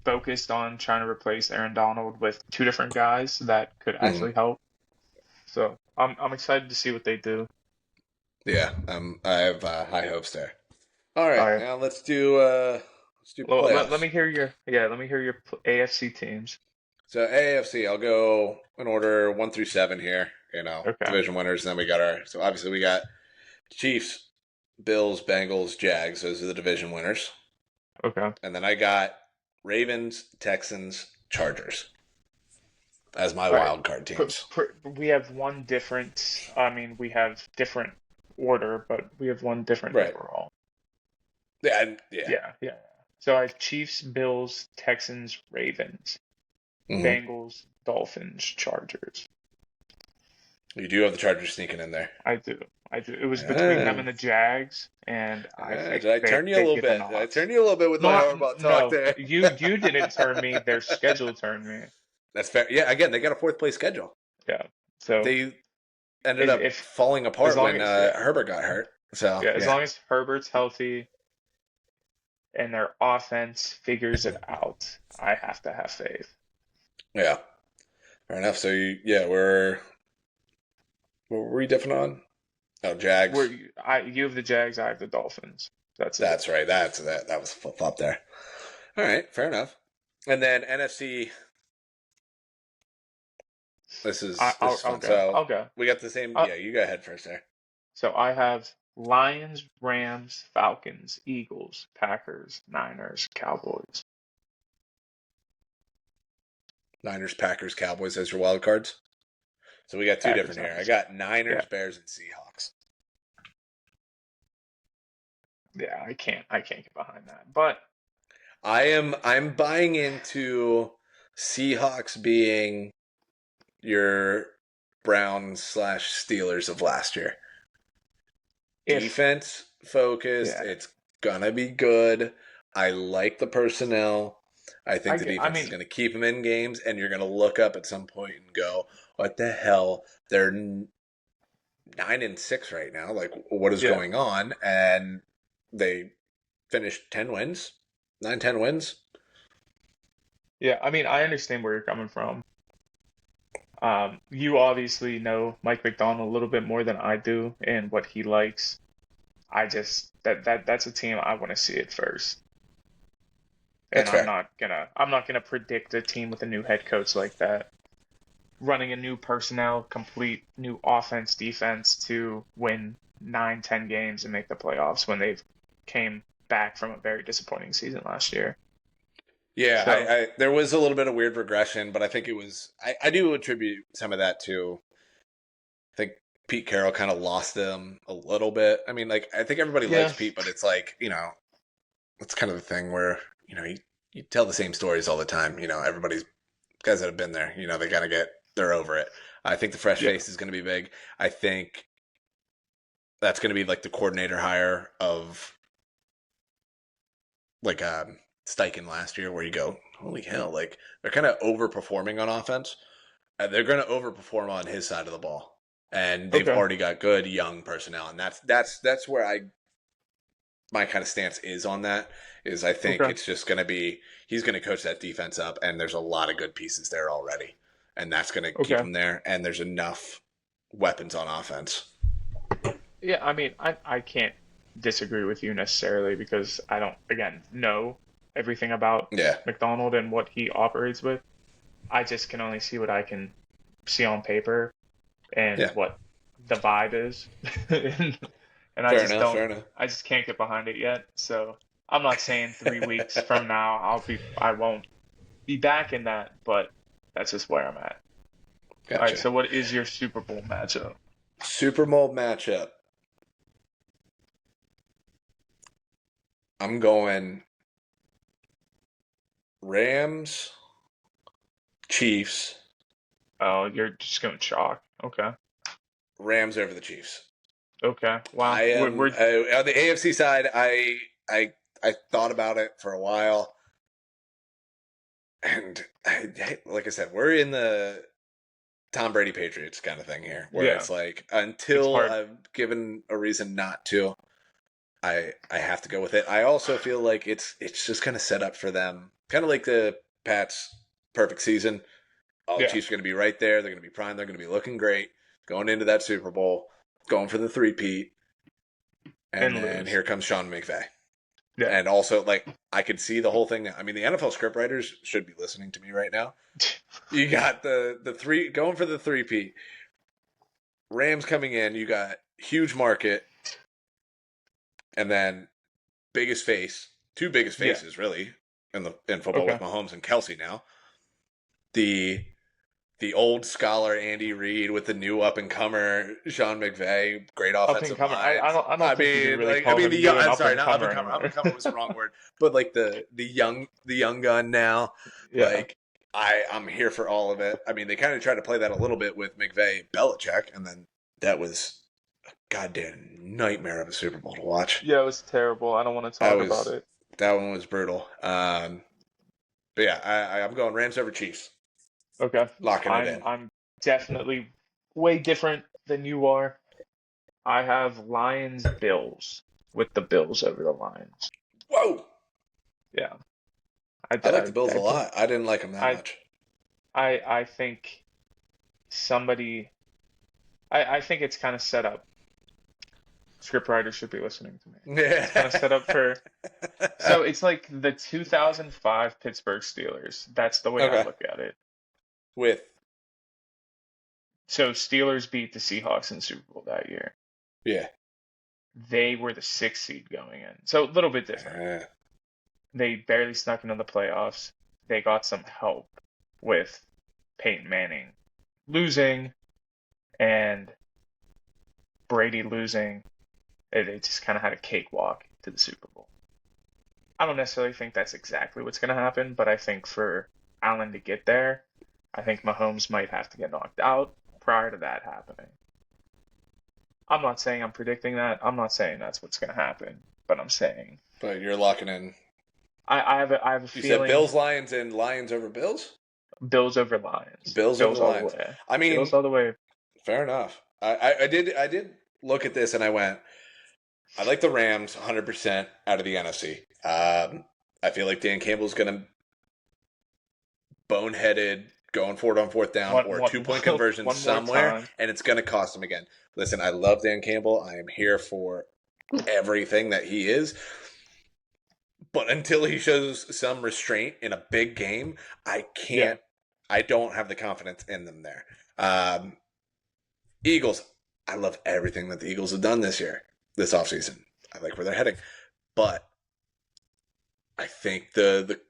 focused on trying to replace Aaron Donald with two different guys that could
mm,
actually help. So I'm excited to see what they do.
yeah. I have high hopes there. All
All
right,
right.
now let's do
Well, let
playoffs.
me hear your let me hear your AFC teams.
So AFC, I'll go in order 1 through 7 here.
Okay.
Division winners. And then we got so obviously we got Chiefs, Bills, Bengals, Jags. Those are the division winners.
Okay.
And then I got Ravens, Texans, Chargers as my
All right.
wild card teams.
We have one different. I mean, we have different order, but we have one different
Right.
overall.
Yeah, yeah.
Yeah, yeah. So I have Chiefs, Bills, Texans, Ravens,
Mm-hmm.
Bengals, Dolphins, Chargers.
You do have the Chargers sneaking in there.
I do. I do. It was between them and the Jags, and I think
Did I turn you a
they
little
get the
bit? Did I
nods.
turn you a little bit with my Harbaugh talk
No,
there?
you didn't turn me. Their schedule turned me.
That's fair. Yeah, again, they got a fourth place schedule.
Yeah. So
They ended up
if
falling
as
apart
long
when
as
Herbert got hurt. So
as long as Herbert's healthy and their offense figures it out, I have to have faith.
yeah, fair enough. So what were we different on? Oh, Jags.
You have the Jags, I have the Dolphins. That's it.
That's right. That was flip flop there. All right, fair enough. And then NFC. This is
I'll
fun.
go.
So
I'll go.
we got the same.
Uh,
Yeah, you go ahead first there.
So I have Lions, Rams, Falcons, Eagles, Packers, Niners, Cowboys.
Niners, Packers, Cowboys as your wild cards. So we got two
Packers,
different here. I
Niners.
got
Yeah,
Niners, Bears, and Seahawks.
yeah. I can't get behind that. But
I'm buying into Seahawks being your Browns slash Steelers of last year.
if
Defense focused.
yeah,
It's gonna be good. I like the personnel. I think the
I
defense is
mean,
going to keep them in games, and you're going to look up at some point and go, "What the hell? They're 9-6 right now. Like, what is
yeah,
going on?" And they finished 10 wins, 9-10 wins.
yeah. I mean, I understand where you're coming from. You obviously know Mike McDonald a little bit more than I do and what he likes. I just that's a team I want to see it first. And
That's fair.
I'm not gonna predict a team with a new head coach like that. Running a new personnel, complete new offense, defense to win 9, 10 games and make the playoffs when they've came back from a very disappointing season last year.
Yeah,
So
there was a little bit of weird regression, but I think it was I do attribute some of that to I think Pete Carroll kind of lost them a little bit. I mean, like I think everybody likes
yeah,
Pete, but it's like it's kind of the thing where you tell the same stories all the time. Everybody's guys that have been there. They kind of they're over it. I think the fresh
yeah,
face is going to be big. I think that's going to be like the coordinator hire of like Steichen last year, where you go, holy hell, like they're kind of overperforming on offense. They're going to overperform on his side of the ball, and they've
okay,
already got good young personnel, and that's where my kind of stance is on that. Is I think
okay,
it's just going to be he's going to coach that defense up, and there's a lot of good pieces there already, and that's going to keep
okay.
him there. And there's enough weapons on offense.
Yeah, I mean, I can't disagree with you necessarily because I don't, again, know everything about
Yeah,
McDonald and what he operates with. I just can only see what I can see on paper and
yeah,
what the vibe is. and, and
fair enough, fair enough.
I just can't get behind it yet. So I'm not saying 3 weeks from now I won't be back in that, but that's just where I'm at. All right,
Gotcha.
so what is your Super Bowl matchup?
Super Bowl matchup. I'm going Rams, Chiefs.
Oh, you're just going chalk. Okay.
Rams over the Chiefs.
Okay. Wow.
I
We're,
am
we're
on the AFC side. I thought about it for a while, and like I said, we're in the Tom Brady Patriots kind of thing here, where
yeah,
it's like
it's
until
hard.
I'm given a reason not to, I have to go with it. I also feel like it's just kind of set up for them, kind of like the Pats' perfect season. All the
Yeah,
Chiefs are going to be right there. They're going to be prime. They're going to be looking great going into that Super Bowl, going for the three-peat, and
and
then
lose.
here comes Sean McVay.
Yeah.
And also, like, I could see the whole thing now. I mean, the NFL scriptwriters should be listening to me right now. You got the three going for the three-peat. Rams coming in. You got huge market, and then biggest face, two biggest
Yeah.
faces really in football with
Okay.
Mahomes and Kelsey now. The the old scholar Andy Reid with the new up and comer Sean McVay, great
Up and
offensive
comer. I
minds.
don't I
I
don't think you can
mean,
really
like I
call
mean
the
the young.
new an
I'm
up
sorry,
and
not up
comer
and comer. Up
anymore.
and comer was the wrong word, but like the young gun now.
Yeah.
Like I'm here for all of it. I mean, they kind of tried to play that a little bit with McVay, Belichick, and then that was a goddamn nightmare of a Super Bowl to watch.
Yeah, it was terrible. I don't want to
That
talk about
was
it.
that one was brutal. But yeah, I'm going Rams over Chiefs,
Okay.
locking it in.
I'm definitely way different than you are. I have Lions Bills with the Bills over the Lions.
Whoa,
Yeah.
I like the Bills a
I think
lot. I didn't like them that
I
much.
I think somebody I think it's kind of set up. Scriptwriters should be listening to me.
Yeah.
It's kind of set up for. So it's like the 2005 Pittsburgh Steelers. That's the way I
Okay.
look at it.
With
So Steelers beat the Seahawks in the Super Bowl that year.
Yeah.
They were the 6th seed going in, so a little bit different.
Uh,
They barely snuck into the playoffs. They got some help with Peyton Manning losing and Brady losing. They just kind of had a cakewalk to the Super Bowl. I don't necessarily think that's exactly what's going to happen, but I think for Allen to get there, I think Mahomes might have to get knocked out prior to that happening. I'm not saying I'm predicting that. I'm not saying that's what's going to happen, but I'm saying
but you're locking in.
I have a
You said
feeling
Bills, Lions, and Lions over Bills?
Bills over Lions.
Bills over
Bills all the
Lions.
way.
I mean,
Bills all the way.
fair enough. I did look at this and I went, I like the Rams 100% out of the NFC. I feel like Dan Campbell's going to boneheaded going for it on fourth down
One,
or a
one,
2-point conversion
one more
somewhere,
time.
and it's going to cost him again. Listen, I love Dan Campbell. I am here for everything that he is. But until he shows some restraint in a big game, I can't. Yeah. I don't have the confidence in them there. Eagles, I love everything that the Eagles have done this offseason. I like where they're heading. But I think the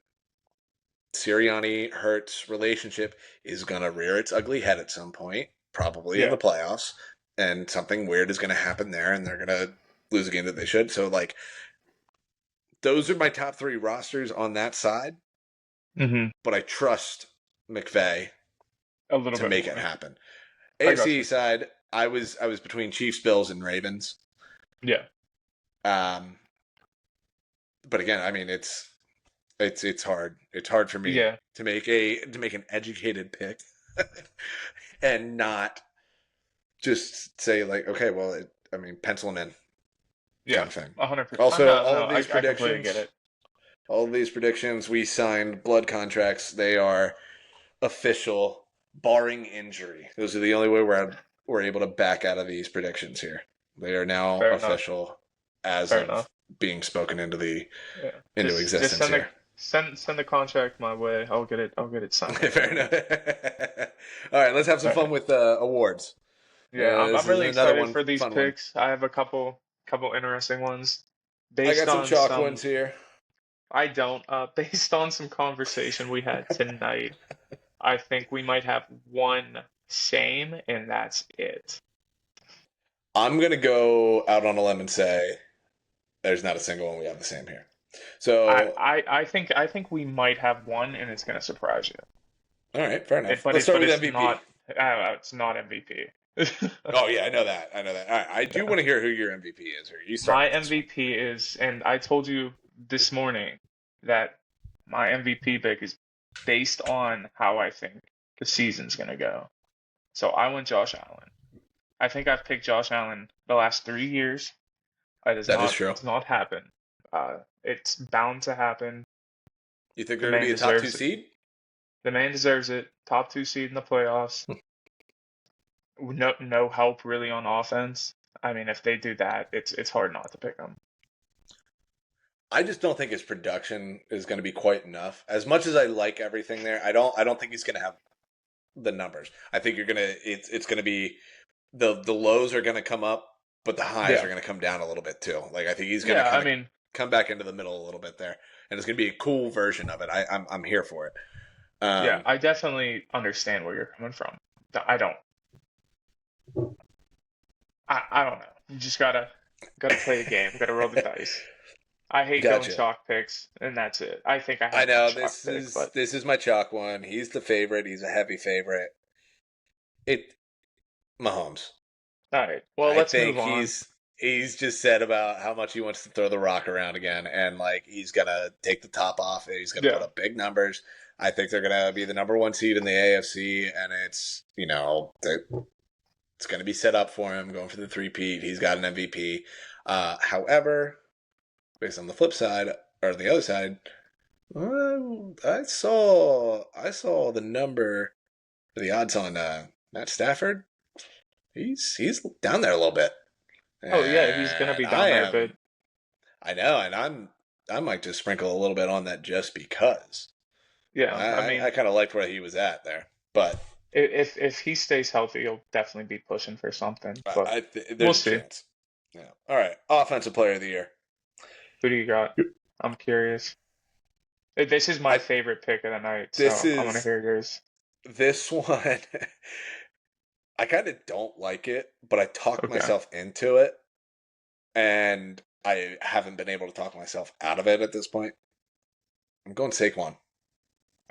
Sirianni-Hurts relationship is going to rear its ugly head at some point, probably in the playoffs, and something weird is going to happen there, and they're going to lose a game that they should. So, like, those are my top 3 rosters on that side, but I trust McVay to make it happen. AFC side, I was between Chiefs, Bills, and Ravens.
Yeah.
But again, I mean, it's hard. It's hard for me to make an educated pick and not just say like, okay, well, pencil them in.
Yeah,
kind of thing.
100%.
Also, all of these predictions,
I completely get it.
All of these predictions, we signed blood contracts. They are official, barring injury. Those are the only way we're able to back out of these predictions here. They are now official as of being spoken into existence here.
Send the contract my way. I'll get it signed.
Fair enough. All right, let's have some fun with awards.
Yeah, I'm really excited for these picks. I have a couple interesting ones.
I got some chalk ones here.
I don't. Based on some conversation we had tonight, I think we might have one same, and that's it.
I'm gonna go out on a limb and say there's not a single one we have the same here. So
I think we might have one, and it's gonna surprise you.
All right, fair enough. Let's start with MVP.
It's not MVP.
Oh yeah, I know that. All right, I do want to hear who your MVP is. Here, you start.
My MVP is, and I told you this morning that my MVP pick is based on how I think the season's gonna go. So I went Josh Allen. I think I've picked Josh Allen the last 3 years. That is true. It's not happen. It's bound to happen.
You think they're going to be a top 2 seed?
The man deserves it. Top 2 seed in the playoffs. No help really on offense. I mean, if they do that, it's hard not to pick them.
I just don't think his production is going to be quite enough. As much as I like everything there, I don't think he's going to have the numbers. I think it's going to be the lows are going to come up, but the highs are going to come down a little bit too. Like I think he's going to come back into the middle a little bit there, and it's going to be a cool version of it. I'm here for it.
I definitely understand where you're coming from. I don't know. You just gotta play the game. Gotta roll the dice. I hate going chalk picks, and that's it. I
know this is my chalk one. He's the favorite. He's a heavy favorite. Mahomes.
All right. Well, let's move on.
He's just said about how much he wants to throw the rock around again, and like he's gonna take the top off it. He's gonna put up big numbers. I think they're gonna be the number 1 seed in the AFC, and it's gonna be set up for him going for the 3-peat. He's got an MVP. However, based on the flip side or the other side, I saw the number, the odds on Matt Stafford. He's down there a little bit.
Oh yeah, he's gonna be down there, but
I know, and I might just sprinkle a little bit on that just because.
Yeah,
I kind of liked where he was at there, but
if he stays healthy, he'll definitely be pushing for something. But
we'll see. Yeah. All right. Offensive player of the year.
Who do you got? I'm curious. This is my
I
favorite pick of the night,
this
so I want to
is
hear yours.
this one. I kind of don't like it, but I talked
Okay.
myself into it, and I haven't been able to talk myself out of it at this point. I'm going Saquon.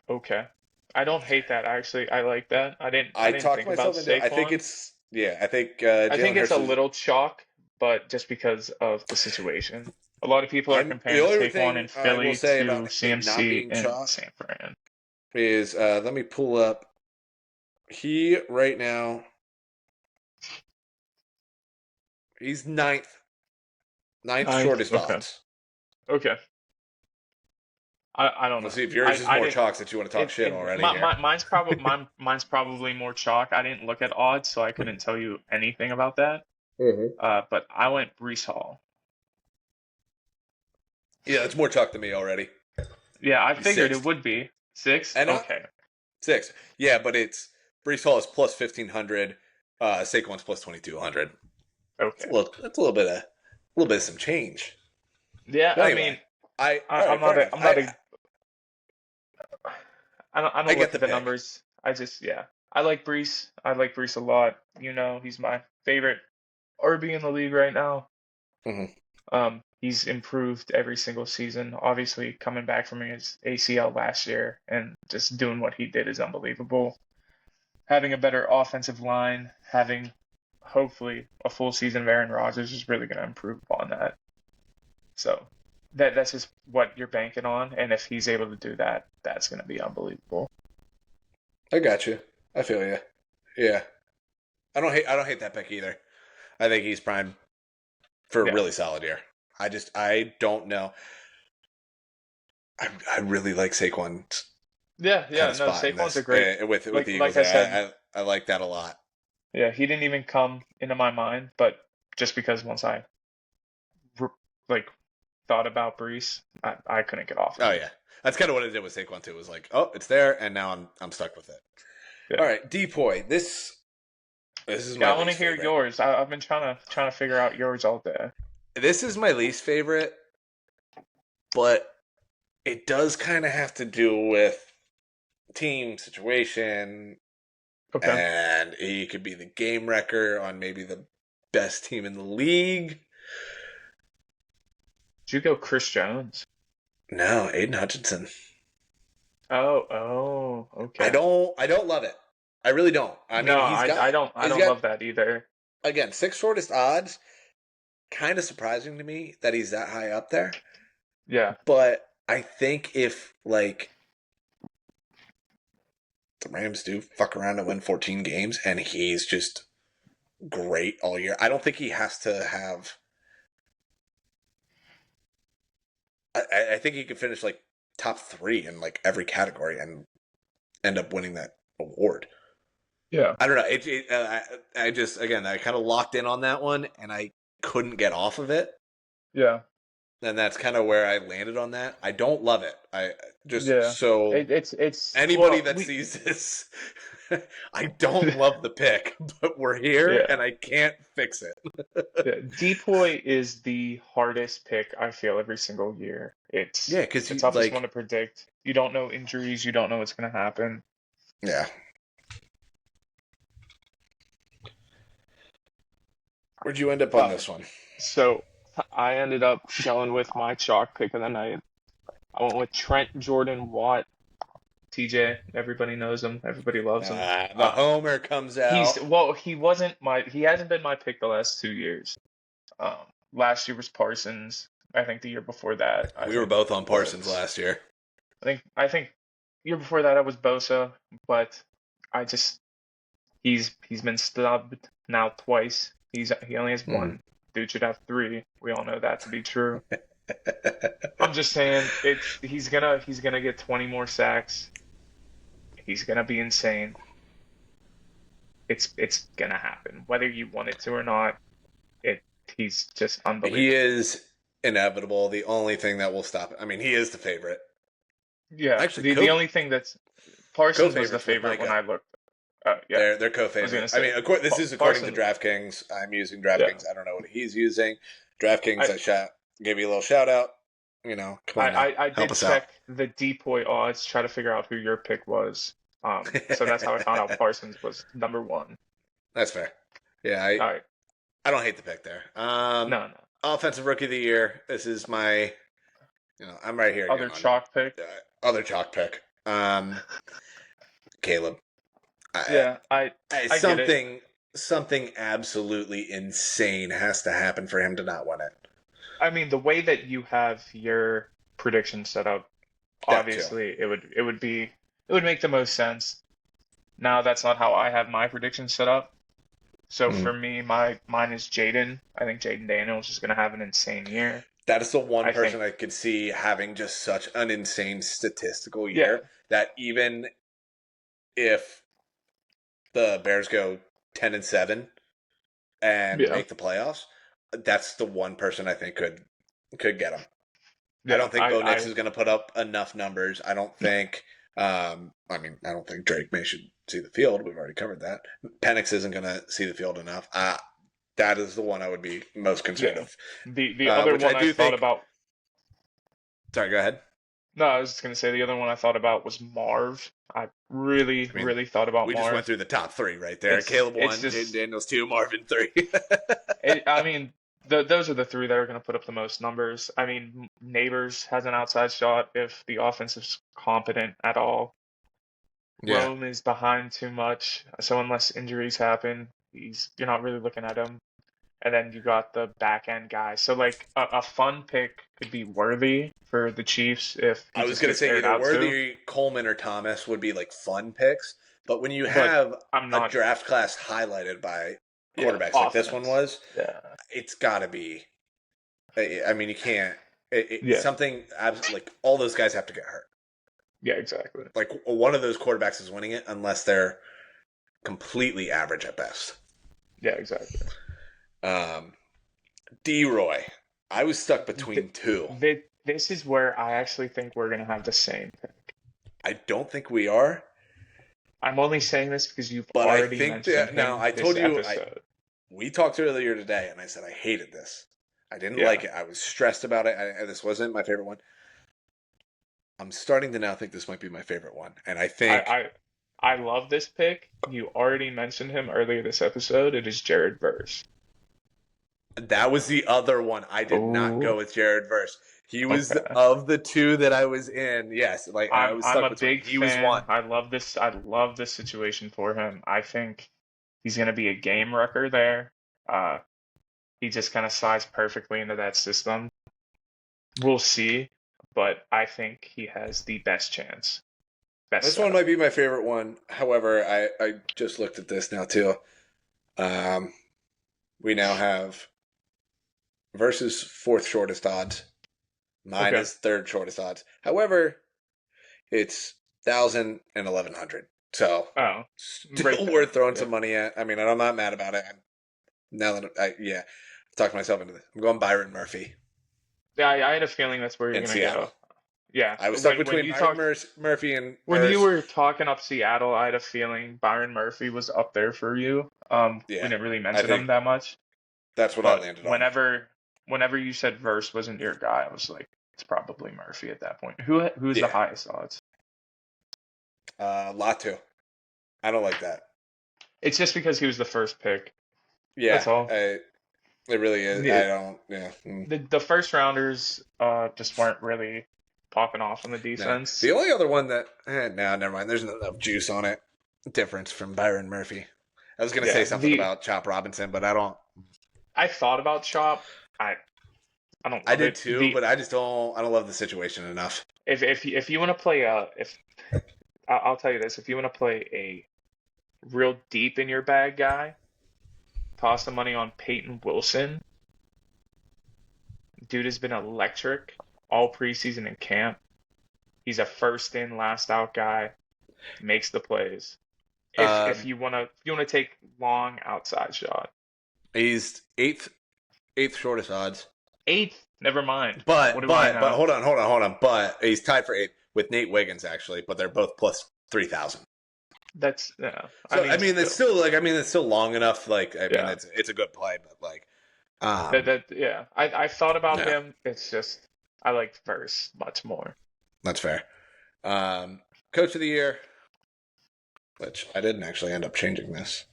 Okay. I don't hate that actually. I like that. I
I
didn't
talked
think about
myself into it. I think
Saquon.
it's yeah. I think
I think
Jalen
it's
Hurts
a
is.
little chalk, but just because of the situation. A lot of people are
The
comparing
only
Saquon
thing
in
I will
Philly
say
to
about it not
CMC
being
in
chalk
San Fran.
is let me pull up. He right now he's ninth
Ninth.
shortest
Okay.
odds.
Okay. I don't
Let's
know.
see if yours is
I
more
didn't.
chalk since you want to talk shit already here.
Mine's probably more chalk. I didn't look at odds, so I couldn't tell you anything about that. But I went Brees Hall.
Yeah, it's more chalk than me already.
Yeah, I
He's
figured it
sixth.
would be six.
And
Okay.
six. Yeah, but it's Brees Hall is plus 1,500. Saquon's plus 2,200.
Okay.
It's a little bit of some change.
Yeah,
But
I
anyway,
mean,
all right, fair enough.
I'm not a I
I
don't
get
look
the
at the
pick.
numbers. I just yeah. I like Brees. I like Brees a lot. You know, he's my favorite RB in the league right now.
Hmm.
He's improved every single season. Obviously, coming back from his ACL last year and just doing what he did is unbelievable. Having a better offensive line, having hopefully a full season of Aaron Rodgers is really going to improve upon that. So that's just what you're banking on, and if he's able to do that, that's going to be unbelievable.
I got you. I feel you. Yeah, I don't hate that pick either. I think he's primed for a
Yeah,
really solid year. I don't know. I really like Saquon's
yeah,
kind
yeah.
of
No,
spot in
Saquon's a
this
great.
with the
Like
Eagles.
I said,
I like that a lot.
yeah, he didn't even come into my mind, but just because once I like thought about Brees, I couldn't get off of
Oh
it.
yeah, that's kind of what I did with Saquon too. It was like, oh, it's there, and now I'm stuck with it. All
Yeah,
right, Depoy. This is
yeah.
my
I want to
least
hear
favorite.
yours. I've been trying to figure out yours all day.
This is my least favorite, but it does kind of have to do with team situation,
Okay.
and he could be the game wrecker on maybe the best team in the league.
Did you go Chris Jones?
No, Aiden Hutchinson.
Okay.
I don't love it. I really don't. I mean,
No, I
he's
don't
got
love that either.
again six shortest odds. Kind of surprising to me that he's that high up there.
Yeah,
But I think if like the Rams do fuck around and win 14 games and he's just great all year, I don't think he has to have. I think he could finish like top three in like every category and end up winning that award.
yeah,
I don't know. I just again I kind of locked in on that one and I couldn't get off of it,
yeah,
and that's kind of where I landed on that. I don't love it. I just
yeah.
so
It's
anybody
well,
that sees this, I don't love the pick, but we're here
yeah.
and I can't fix it.
Yeah, Depoy is the hardest pick I feel every single year.
Yeah,
It's
because
the
you
toughest one
like,
to predict. You don't know injuries, you don't know what's going to happen.
yeah. Where'd you end up on
Uh,
this one?
so I ended up going with my chalk pick of the night. I went with Trent Jordan Watt, TJ. Everybody knows him. Everybody loves him.
The homer comes
He's
out.
well, he hasn't been my pick the last 2 years. Um, Last year was Parsons. I think the year before that, I
We were
think
both on Parsons
was
last year.
I think year before that I was Bosa, but I just he's been stubbed now twice. He only has
Hmm.
one. Dude should have three. We all know that to be true. I'm just saying he's gonna get 20 more sacks. He's gonna be insane. It's gonna happen. Whether you want it to or not, it he's just
He
unbelievable.
is inevitable. The only thing that will stop it. I mean, he is the favorite.
Yeah.
Actually,
The only thing that's Parsons was the
co-favorites with
favorite when
Micah.
I looked. Yeah.
They're
I was gonna
co-favorite. I
say
mean, this is according to
Parsons.
DraftKings. I'm using
Yeah.
DraftKings. I don't know what he's using. DraftKings,
I,
give you a little shout out. Come on now,
I
help
did
us out.
check the Depoy odds, try to figure out who your pick was. So that's how I found out Parsons was number one.
That's fair. Yeah,
All right.
I don't hate the pick there.
No, no.
Offensive rookie of the year. This is my, I'm right here again
Other
on
chalk pick.
other chalk pick. Caleb.
Yeah, I get it.
Something absolutely insane has to happen for him to not win it.
I mean, the way that you have your prediction set up,
That too.
obviously it would make the most sense. Now that's not how I have my prediction set up. So
Mhm.
for me, mine is Jaden. I think Jaden Daniels is going to have an insane year.
That is the one
I
person
think,
I could see having just such an insane statistical
yeah,
year that even if the Bears go 10-7 and
yeah,
make the playoffs, that's the one person I think could get him. I
yeah.
don't think Bo Nix is going to put up enough numbers. I don't think. I don't think Drake May should see the field. We've already covered that. Penix isn't going to see the field enough. That is the one I would be most concerned
Yeah.
with.
The other
Which
one
I
I
do
thought
think.
about.
Sorry, go ahead.
No, I was just going to say the other one I thought about was Marv. I really,
I mean,
really thought about
we just went
Marv.
through the top three right there. Caleb
It's
1, Jaden
just
Daniels 2, Marvin 3.
I mean, those are the three that are going to put up the most numbers. I mean, Neighbors has an outside shot if the offense is competent at all.
Yeah.
Rome is behind too much, so unless injuries happen, you're not really looking at him. And then you got the back end guy. So like a fun pick could be Worthy for the Chiefs if he
I was
just
going to
gets
say
aired
either
out too.
Worthy, Coleman, or Thomas would be like fun picks. But when you
But
have
I'm
a
not.
draft class highlighted by
Yeah,
quarterbacks like this one
offense.
was,
Yeah.
it's got to be. I mean, you can't.
Yeah.
Something like all those guys have to get hurt.
Yeah. Exactly.
Like one of those quarterbacks is winning it unless they're completely average at best.
Yeah. Exactly.
D-Roy. I was stuck between two.
This is where I actually think we're gonna have the same pick.
I don't think we are,
I'm only saying this because you've
but I
already
think
mentioned
that
him
now I
this
told you
episode.
we talked earlier today, and I said I hated this. I didn't
Yeah.
like it. I was stressed about it. This wasn't my favorite one. I'm starting to now think this might be my favorite one, and I think
I love this pick. You already mentioned him earlier this episode. It is Jared Verse.
that was the other one. I did not go
Oh,
with Jared Verse. He was
okay.
of the two that I was in. Yes, like I was
I'm
stuck
a
between.
big
He was
fan.
one.
I love this. I love this situation for him. I think he's gonna be a game wrecker there. Uh, he just kind of slides perfectly into that system. We'll see, but I think he has the best chance. Best
This one
setup.
might be my favorite one. However, I just looked at this now too. We now have versus fourth shortest odds. Mine
Okay.
is third shortest odds. However, it's 1,000 and 1,100. So
Oh,
still
right there.
worth throwing
Yeah.
some money at. I mean, I'm not mad about it. Now that I've talked myself into this. I'm going Byron Murphy
Yeah, I had a feeling that's where you're
in
gonna
Seattle.
go. Yeah,
I was stuck
when
between
you
Byron
talked
Murphy and
when you
Verse.
were talking up Seattle, I had a feeling Byron Murphy was up there for you. We
Yeah,
didn't really
I
mention
think
him that much,
that's what I
but
landed on.
whenever you said Verse wasn't your guy, I was like, it's probably Murphy at that point. Who's the
Yeah,
highest odds?
Latu. I don't like that.
It's just because he was the first pick.
Yeah,
That's all.
it really is. I
The
don't. Yeah.
the first rounders just weren't really popping off on the
No.
defense.
The only other one that no, never mind. There's not enough juice on it. Difference from Byron Murphy. I was gonna say
Yeah,
something about Chop Robinson, but I don't.
I thought about Chop. I don't
I
love
did
it.
too, but I just don't. I don't love the situation enough.
If you want to play if I'll tell you this, if you want to play a real deep in your bag guy, toss the money on Peyton Wilson. Dude has been electric all preseason in camp. He's a first in, last out guy. Makes the plays. If
Um,
you wanna take long outside shot.
he's eighth shortest odds.
Eighth, never mind.
But
What do I know?
hold on. But he's tied for eighth with Nate Wiggins actually. But they're both plus 3,000.
That's yeah.
So I mean,
Still,
it's still long enough. Like, I mean,
yeah.
it's a good play, but like,
Yeah. I've thought about
yeah,
him. It's just I like Verse much more.
that's fair. Um, Coach of the year, which I didn't actually end up changing this.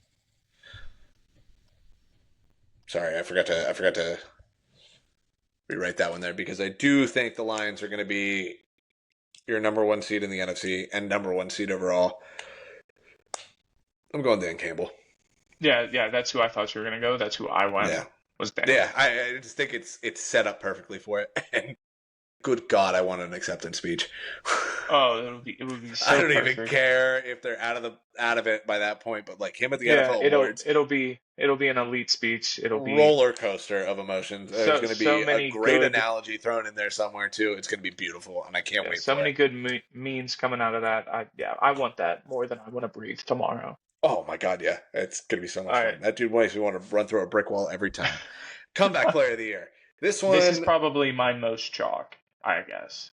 Sorry, I forgot to rewrite that one there because I do think the Lions are going to be your number one seed in the NFC and number one seed overall. I'm going Dan Campbell.
Yeah, yeah. That's who I thought you were gonna go. That's who I went.
Yeah,
Was Dan.
yeah. I just think it's set up perfectly for it. And good God, I want an acceptance speech.
Oh, it would be
I
so
don't even
perfect.
care if they're out of it by that point, but like him at the
Yeah,
NFL awards,
it'll be an elite speech. It'll be
roller coaster of emotions. There's going to
so
be a
many
great
good
analogy thrown in there somewhere too. It's going to be beautiful, and I can't
yeah,
wait
so
for
many
it.
good memes coming out of that. I want that more than I want to breathe tomorrow.
Oh my God, yeah, it's going to be so much
All
fun.
right.
That dude makes me want to run through a brick wall every time. Comeback player of the year. This
This is
one,
probably my most chalk, I guess.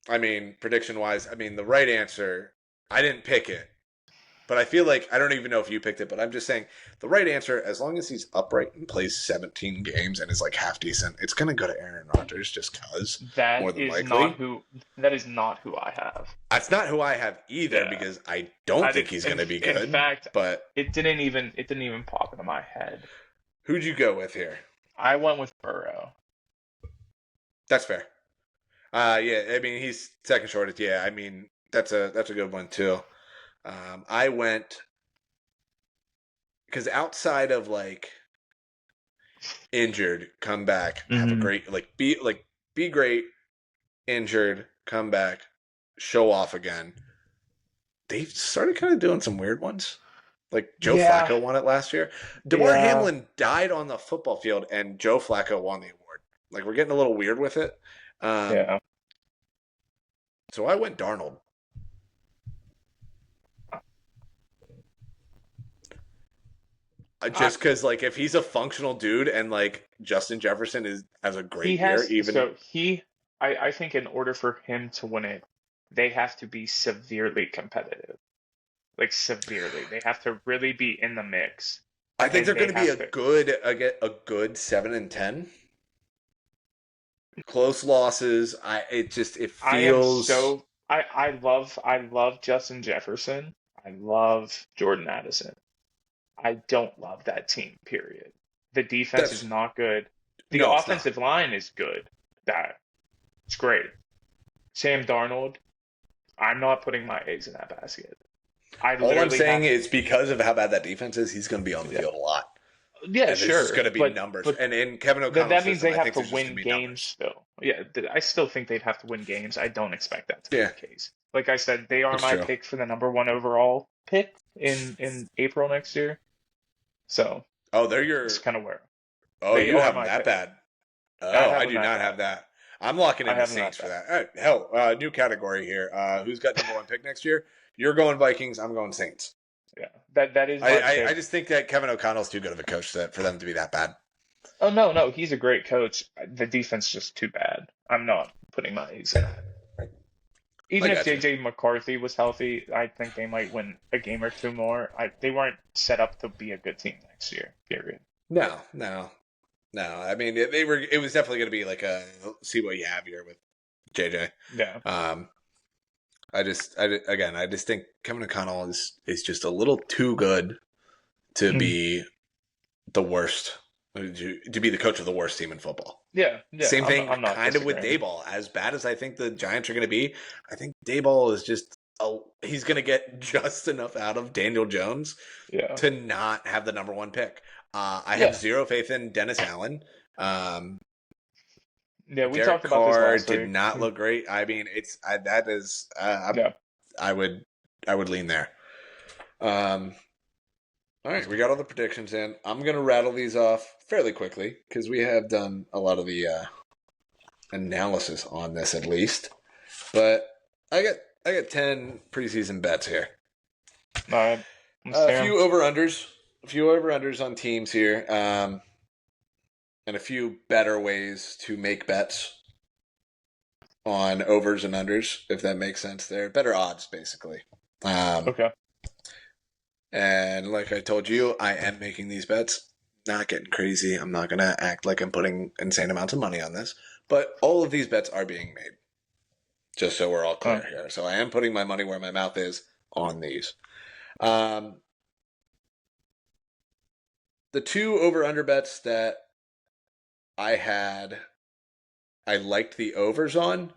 I mean, prediction wise, I mean, the right answer, I didn't pick it, but I feel like I don't even know if you picked it, but I'm just saying the right answer, as long as he's upright and plays 17 games and is like half decent, it's going to go to Aaron Rodgers just because, more than likely.
That is not who I have.
That's not who I have either
Yeah.
because I don't think he's going to be good.
In fact,
but
it didn't even pop into my head.
who'd you go with here?
I went with Burrow.
That's fair. Yeah, I mean he's second shortest. Yeah, I mean that's a good one too. I went because outside of like injured, come back, have a great be great, injured, come back, show off again. They've started kind of doing some weird ones. Like Joe Flacco won it last year. DeMar Hamlin died on the football field, and Joe Flacco won the award. Like we're getting a little weird with it.
Yeah.
So I went Darnold. Just because, like, if he's a functional dude and like Justin Jefferson has a great year,
I think in order for him to win it, they have to be severely competitive. Like severely, they have to really be in the mix.
I think they're going to be
a
good 7-10. Close losses. It feels.
I love Justin Jefferson. I love Jordan Addison. I don't love that team, period. The defense is not good. The offensive line is good. It's great. Sam Darnold, I'm not putting my eggs in that basket.
All I'm saying is because of how bad that defense is, he's going to be on the field a lot.
Yeah,
and
sure.
It's going to be numbers. And in Kevin O'Connell's
that means
system,
they have to win games still. Yeah, I still think they'd have to win games. I don't expect that to be the case. Like I said, they are my pick for the number one overall pick in April next year. So
they're your.
It's kind of where.
Oh, you have them that bad. Oh, I do not have that. I'm locking in the Saints for that. Right, hell, new category here. Who's got number one pick next year? You're going Vikings. I'm going Saints.
Yeah, that is.
I just think that Kevin O'Connell's too good of a coach for them to be that bad.
Oh no, he's a great coach. The defense is just too bad. I'm not putting my eggs in that. Even if JJ McCarthy was healthy, I think they might win a game or two more. They weren't set up to be a good team next year. Period.
No. I mean, they were. It was definitely going to be like a see what you have here with JJ.
Yeah.
I just think Kevin O'Connell is just a little too good to be the worst, to be the coach of the worst team in football.
Yeah.
Same thing kind of with Daboll. As bad as I think the Giants are going to be, I think Daboll is just he's going to get just enough out of Daniel Jones to not have the number one pick. I have zero faith in Dennis Allen.
We
Derek
talked about
Carr
this last week.
did not look great. I mean, I would lean there. All right, we got all the predictions in. I'm going to rattle these off fairly quickly because we have done a lot of the analysis on this at least. But I got 10 preseason bets here.
All right.
A few over-unders on teams here, and a few better ways to make bets on overs and unders, if that makes sense there. Better odds, basically.
Okay.
And like I told you, I am making these bets. Not getting crazy. I'm not going to act like I'm putting insane amounts of money on this. But all of these bets are being made, just so we're all
Oh,
clear here. So I am putting my money where my mouth is on these. The two over-under bets that I had, I liked the overs on,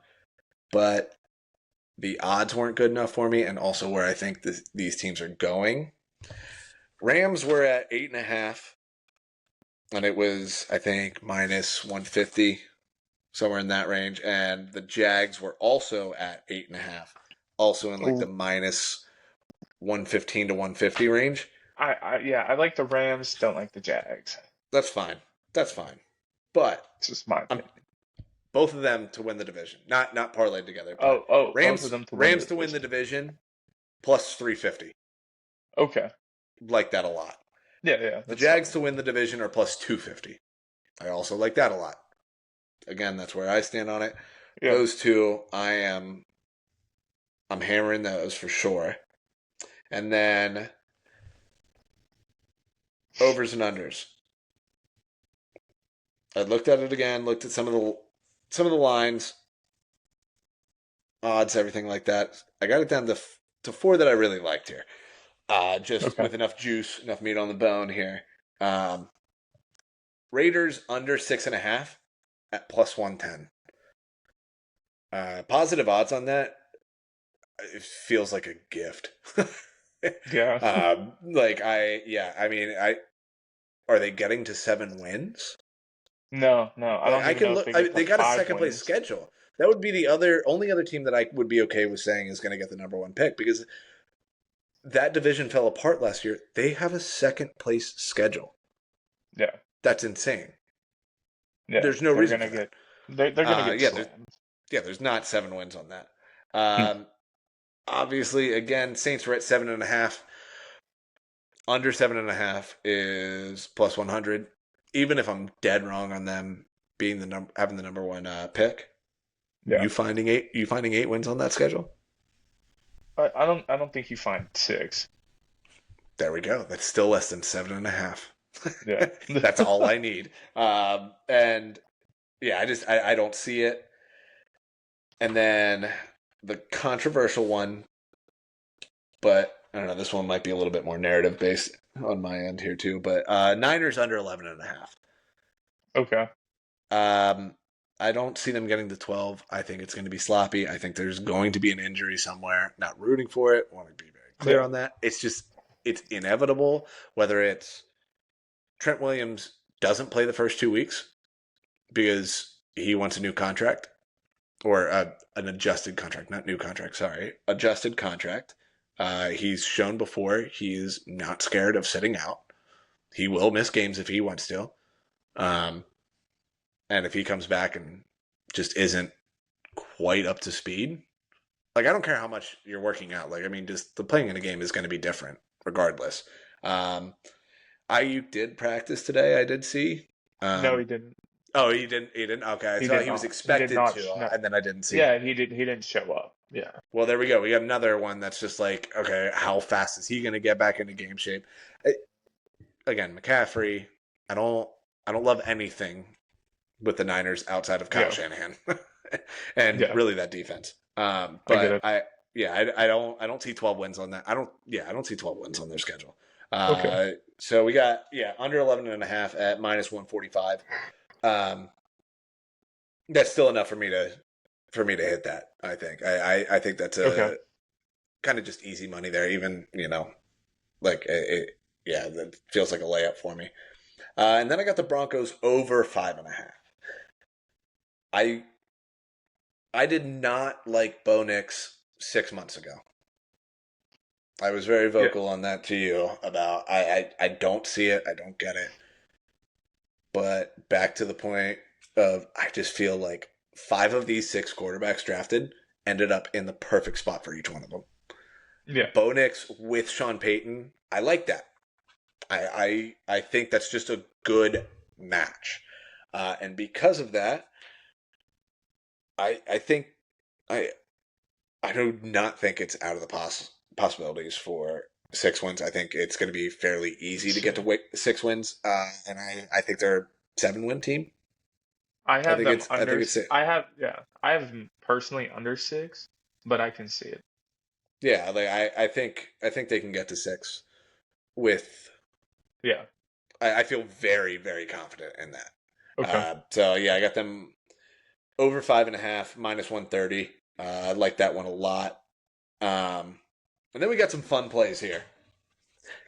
but the odds weren't good enough for me, and also where I think these teams are going. Rams were at 8.5, and it was, I think, minus 150, somewhere in that range. And the Jags were also at 8.5, also in like the
ooh.
minus 115 to 150 range.
Yeah, I like the Rams, don't like the Jags.
That's fine. That's fine. But
It's just my
I'm
opinion.
both of them to win the division, not parlayed together. But
Both of them to win the
Rams to win the
division.
division plus 350.
Okay.
Like that a lot.
Yeah,
The
that's
Jags
fine.
to win the division are plus 250. I also like that a lot. Again, that's where I stand on it.
Yeah.
Those two, I'm hammering those for sure. And then overs and unders. I looked at it again, looked at some of the lines, odds, everything like that. I got it down to four that I really liked here. Just
Okay.
with enough juice, enough meat on the bone here. Um, Raiders under 6.5 at plus 110. Positive odds on that. It feels like a gift.
Yeah.
I mean, are they getting to 7 wins?
No. I
Like
don't
I
even
can
know if
look.
they get to
They got a
five
second place
wins.
schedule. That would be the only other team that I would be okay with saying is going to get the number one pick because that division fell apart last year. They have a second place schedule.
Yeah.
That's insane.
Yeah.
There's no
They're
reason for
gonna
that.
get they're gonna get
Yeah, there's
slammed.
there's not 7 wins on that.
Hmm.
Obviously, again, Saints were at 7.5. Under 7.5 is plus 100. Even if I'm dead wrong on them being having the number one pick,
Yeah.
you finding 8 wins on that schedule?
I don't think you find six.
There we go. That's still less than 7.5.
Yeah.
That's all I need. And yeah, I don't see it. And then the controversial one, but I don't know, this one might be a little bit more narrative based on my end here too. But Niners under 11.5.
Okay.
Um, I don't see them getting to 12. I think it's going to be sloppy. I think there's going to be an injury somewhere. Not rooting for it. Want to be very clear
Yeah.
on that. It's inevitable. Whether it's Trent Williams doesn't play the first 2 weeks because he wants a new contract or an adjusted contract, not new contract. Sorry, adjusted contract. He's shown before he is not scared of sitting out. He will miss games if he wants to. Um, and if he comes back and just isn't quite up to speed, like I don't care how much you're working out. Like I mean, just the playing in a game is going to be different regardless. Um, Ayuk did practice today. I did see.
No,
Um,
he didn't.
oh, he didn't. He didn't. Okay, I
He
thought
did
he was
not. He did
expected
not.
to,
No.
and then I didn't see it.
Yeah, he didn't show up. Yeah.
Well, there we go. We got another one that's just like, okay, how fast is he going to get back into game shape? Again, McCaffrey. I don't. I don't love anything with the Niners outside of Kyle
Yeah.
Shanahan, and
Yeah.
really that defense.
I get
But
it.
I don't see 12 wins on that. I don't see 12 wins on their schedule.
Okay.
So we got under 11.5 at minus 145. Um, that's still enough for me to hit that. I think I think that's
Okay.
a kind of just easy money there. Even like yeah, that feels like a layup for me. And then I got the Broncos over 5.5. I I did not like Bo Nix 6 months ago. I was very
Yeah.
vocal on that to you about I don't see it, I don't get it. But back to the point of I just feel like 5 of these 6 quarterbacks drafted ended up in the perfect spot for each one of them.
Yeah.
Bo Nix with Sean Payton, I like that. I think that's just a good match. And because of that, I think I I do not think it's out of the possibilities for 6 wins. I think it's going to be fairly easy to
Let's
get
see.
to 6 wins, and I think they're a 7-win team.
I have them
I think
under.
it's it.
I have yeah. I have them personally under 6, but I can see it.
Yeah, like I think they can get to 6 with.
Yeah.
I feel very very confident in that.
Okay.
So yeah, I got them over 5.5 -130. I like that one a lot. And then we got some fun plays here.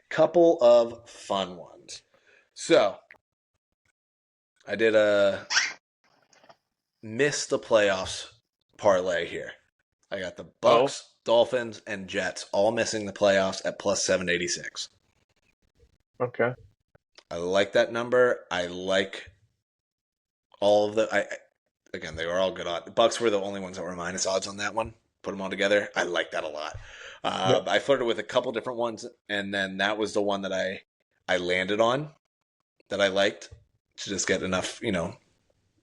Couple of fun ones. So I did a miss the playoffs parlay here. I got the
Oh,
Bucks, Dolphins, and Jets all missing the playoffs at plus 786.
okay.
I like that number. I like all of the. Again, they were all good odds. The Bucks were the only ones that were minus odds on that one. Put them all together. I like that a lot.
Yep.
I flirted with a couple different ones, and then that was the one that I landed on that I liked to just get enough,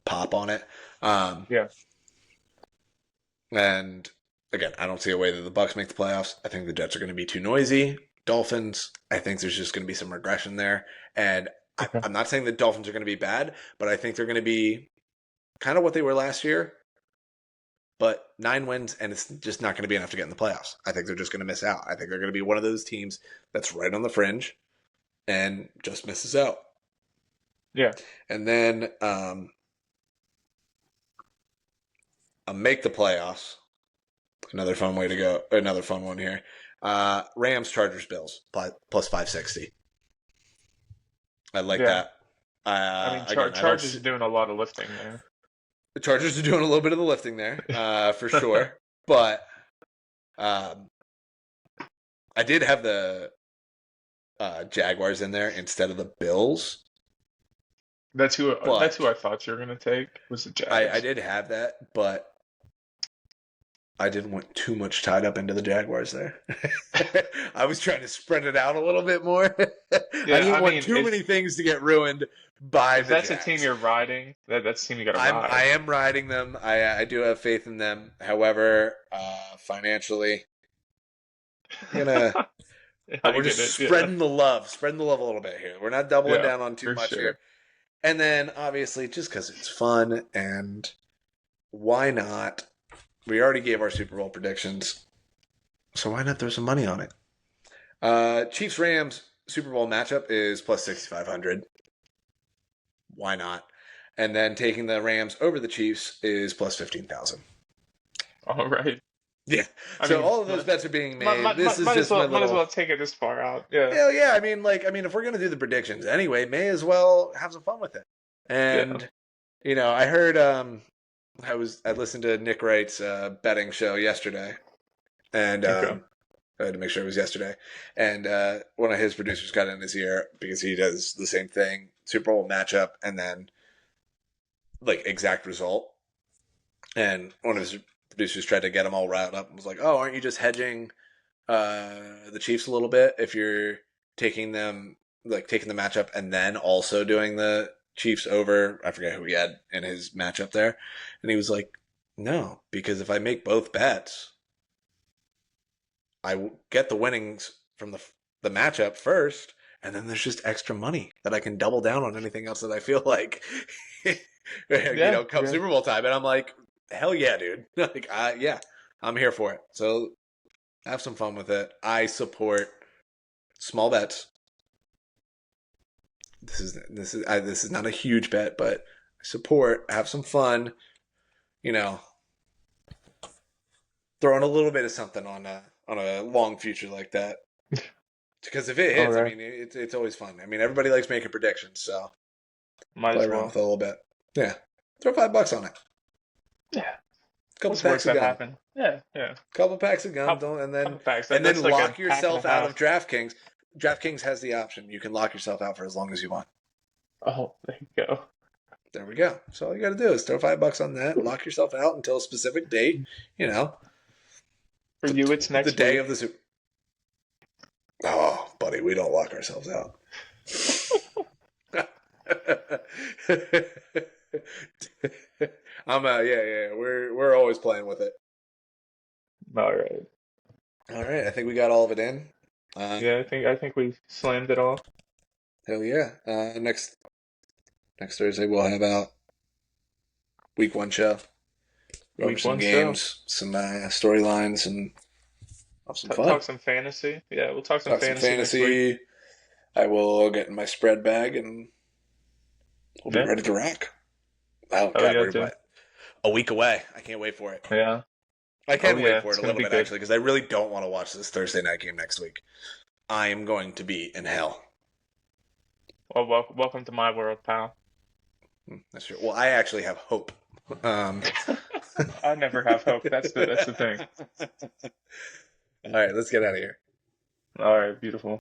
pop on it. Um,
Yeah.
and again, I don't see a way that the Bucks make the playoffs. I think the Jets are going to be too noisy. Dolphins, I think there's just going to be some regression there, and
Okay.
I'm not saying the Dolphins are going to be bad, but I think they're going to be kind of what they were last year, but 9 wins, and it's just not going to be enough to get in the playoffs. I think they're just going to miss out. I think they're going to be one of those teams that's right on the fringe and just misses out.
Yeah.
And then a make the playoffs. Another fun way to go. Another fun one here. Rams, Chargers, Bills plus 560. I like
Yeah.
that.
I mean,
Again, I don't
Chargers
see,
is doing a lot of lifting there.
the Chargers are doing a little bit of the lifting there, for sure. But um, I did have the Jaguars in there instead of the Bills.
That's who
But
I thought you were gonna take was the
I
Jags.
did have that, but I didn't want too much tied up into the Jaguars there. I was trying to spread it out a little bit more. I
Yeah,
didn't
I
want
mean,
too many things to get ruined by
if
the
that's a team
Jags.
you're riding, that's a team you gotta
I
ride.
am riding them. I do have faith in them. However, financially, I'm gonna
I
we're
get
just
it. Yeah.
spreading the love a little bit here. We're not doubling
Yeah,
down on too
for
much here.
sure.
And then obviously, just because it's fun and why not? We already gave our Super Bowl predictions, so why not throw some money on it? Chiefs Rams Super Bowl matchup is plus 6,500. Why not? And then taking the Rams over the Chiefs is plus 15,000.
All right.
Yeah.
I
So
mean,
all of those bets are being made. This is
might as
just my
well
little.
take it this far out. Yeah.
Hell yeah! If we're gonna do the predictions anyway, may as well have some fun with it.
Yeah.
And I heard. I listened to Nick Wright's betting show yesterday, and
Okay.
I had to make sure it was yesterday. And one of his producers got in his ear because he does the same thing: Super Bowl matchup, and then like exact result. And one of his producers tried to get him all riled up and was like, "Oh, aren't you just hedging the Chiefs a little bit if you're taking them taking the matchup and then also doing the Chiefs over?" I forget who he had in his matchup there, and he was like, "No, because if I make both bets, I get the winnings from the matchup first, and then there's just extra money that I can double down on anything else that I feel like,
Yeah.
come
Yeah.
Super Bowl time." And I'm like, "Hell yeah, dude! Yeah, I'm here for it." So have some fun with it. I support small bets. This is not a huge bet, but I support. Have some fun. You know, throwing a little bit of something on a long future like that. Because if it
All
hits, I
right.
mean, it's always fun. I mean, everybody likes making predictions, so
Might
play
as
around with
well.
it a little bit. Yeah, throw $5 on it.
Yeah.
Couple
What's the
packs
worst
of
that
gum.
happen? Yeah. Yeah.
Couple packs of gum.
Couple
Don't
couple packs.
and
That's
then
like a
lock
pack and a
yourself out of
half.
DraftKings. DraftKings has the option. You can lock yourself out for as long as you want.
Oh, there you go.
There we go. So all you got to do is throw $5 on that. Lock yourself out until a specific date. You know,
For you, it's
the
next
day of
week.
the Super. Oh, buddy, we don't lock ourselves out. Yeah. We're always playing with it.
All right.
All right, I think we got all of it in. Uh,
Yeah, I think we slammed it all.
Hell yeah. Next Thursday we'll have out week one show. Go over
Week
some
one show.
games, some storylines, and have some fun.
Talk some fantasy. Yeah, we'll talk some
Talk some
fantasy next week.
fantasy. I will get in my spread bag and we'll be
Yeah.
ready to rock. Oh
Oh
God,
yeah,
we're
dude.
what, a week away. I can't wait for it.
Yeah.
I
Oh
can wait
yeah,
for
it's
it a
gonna
little
be
bit
good.
actually because I really don't want to watch this Thursday night game next week. I am going to be in hell.
Well, welcome to my world, pal.
That's true. Well, I actually have hope. Um,
I never have hope. That's the thing.
All right, let's get out of here.
All right, beautiful.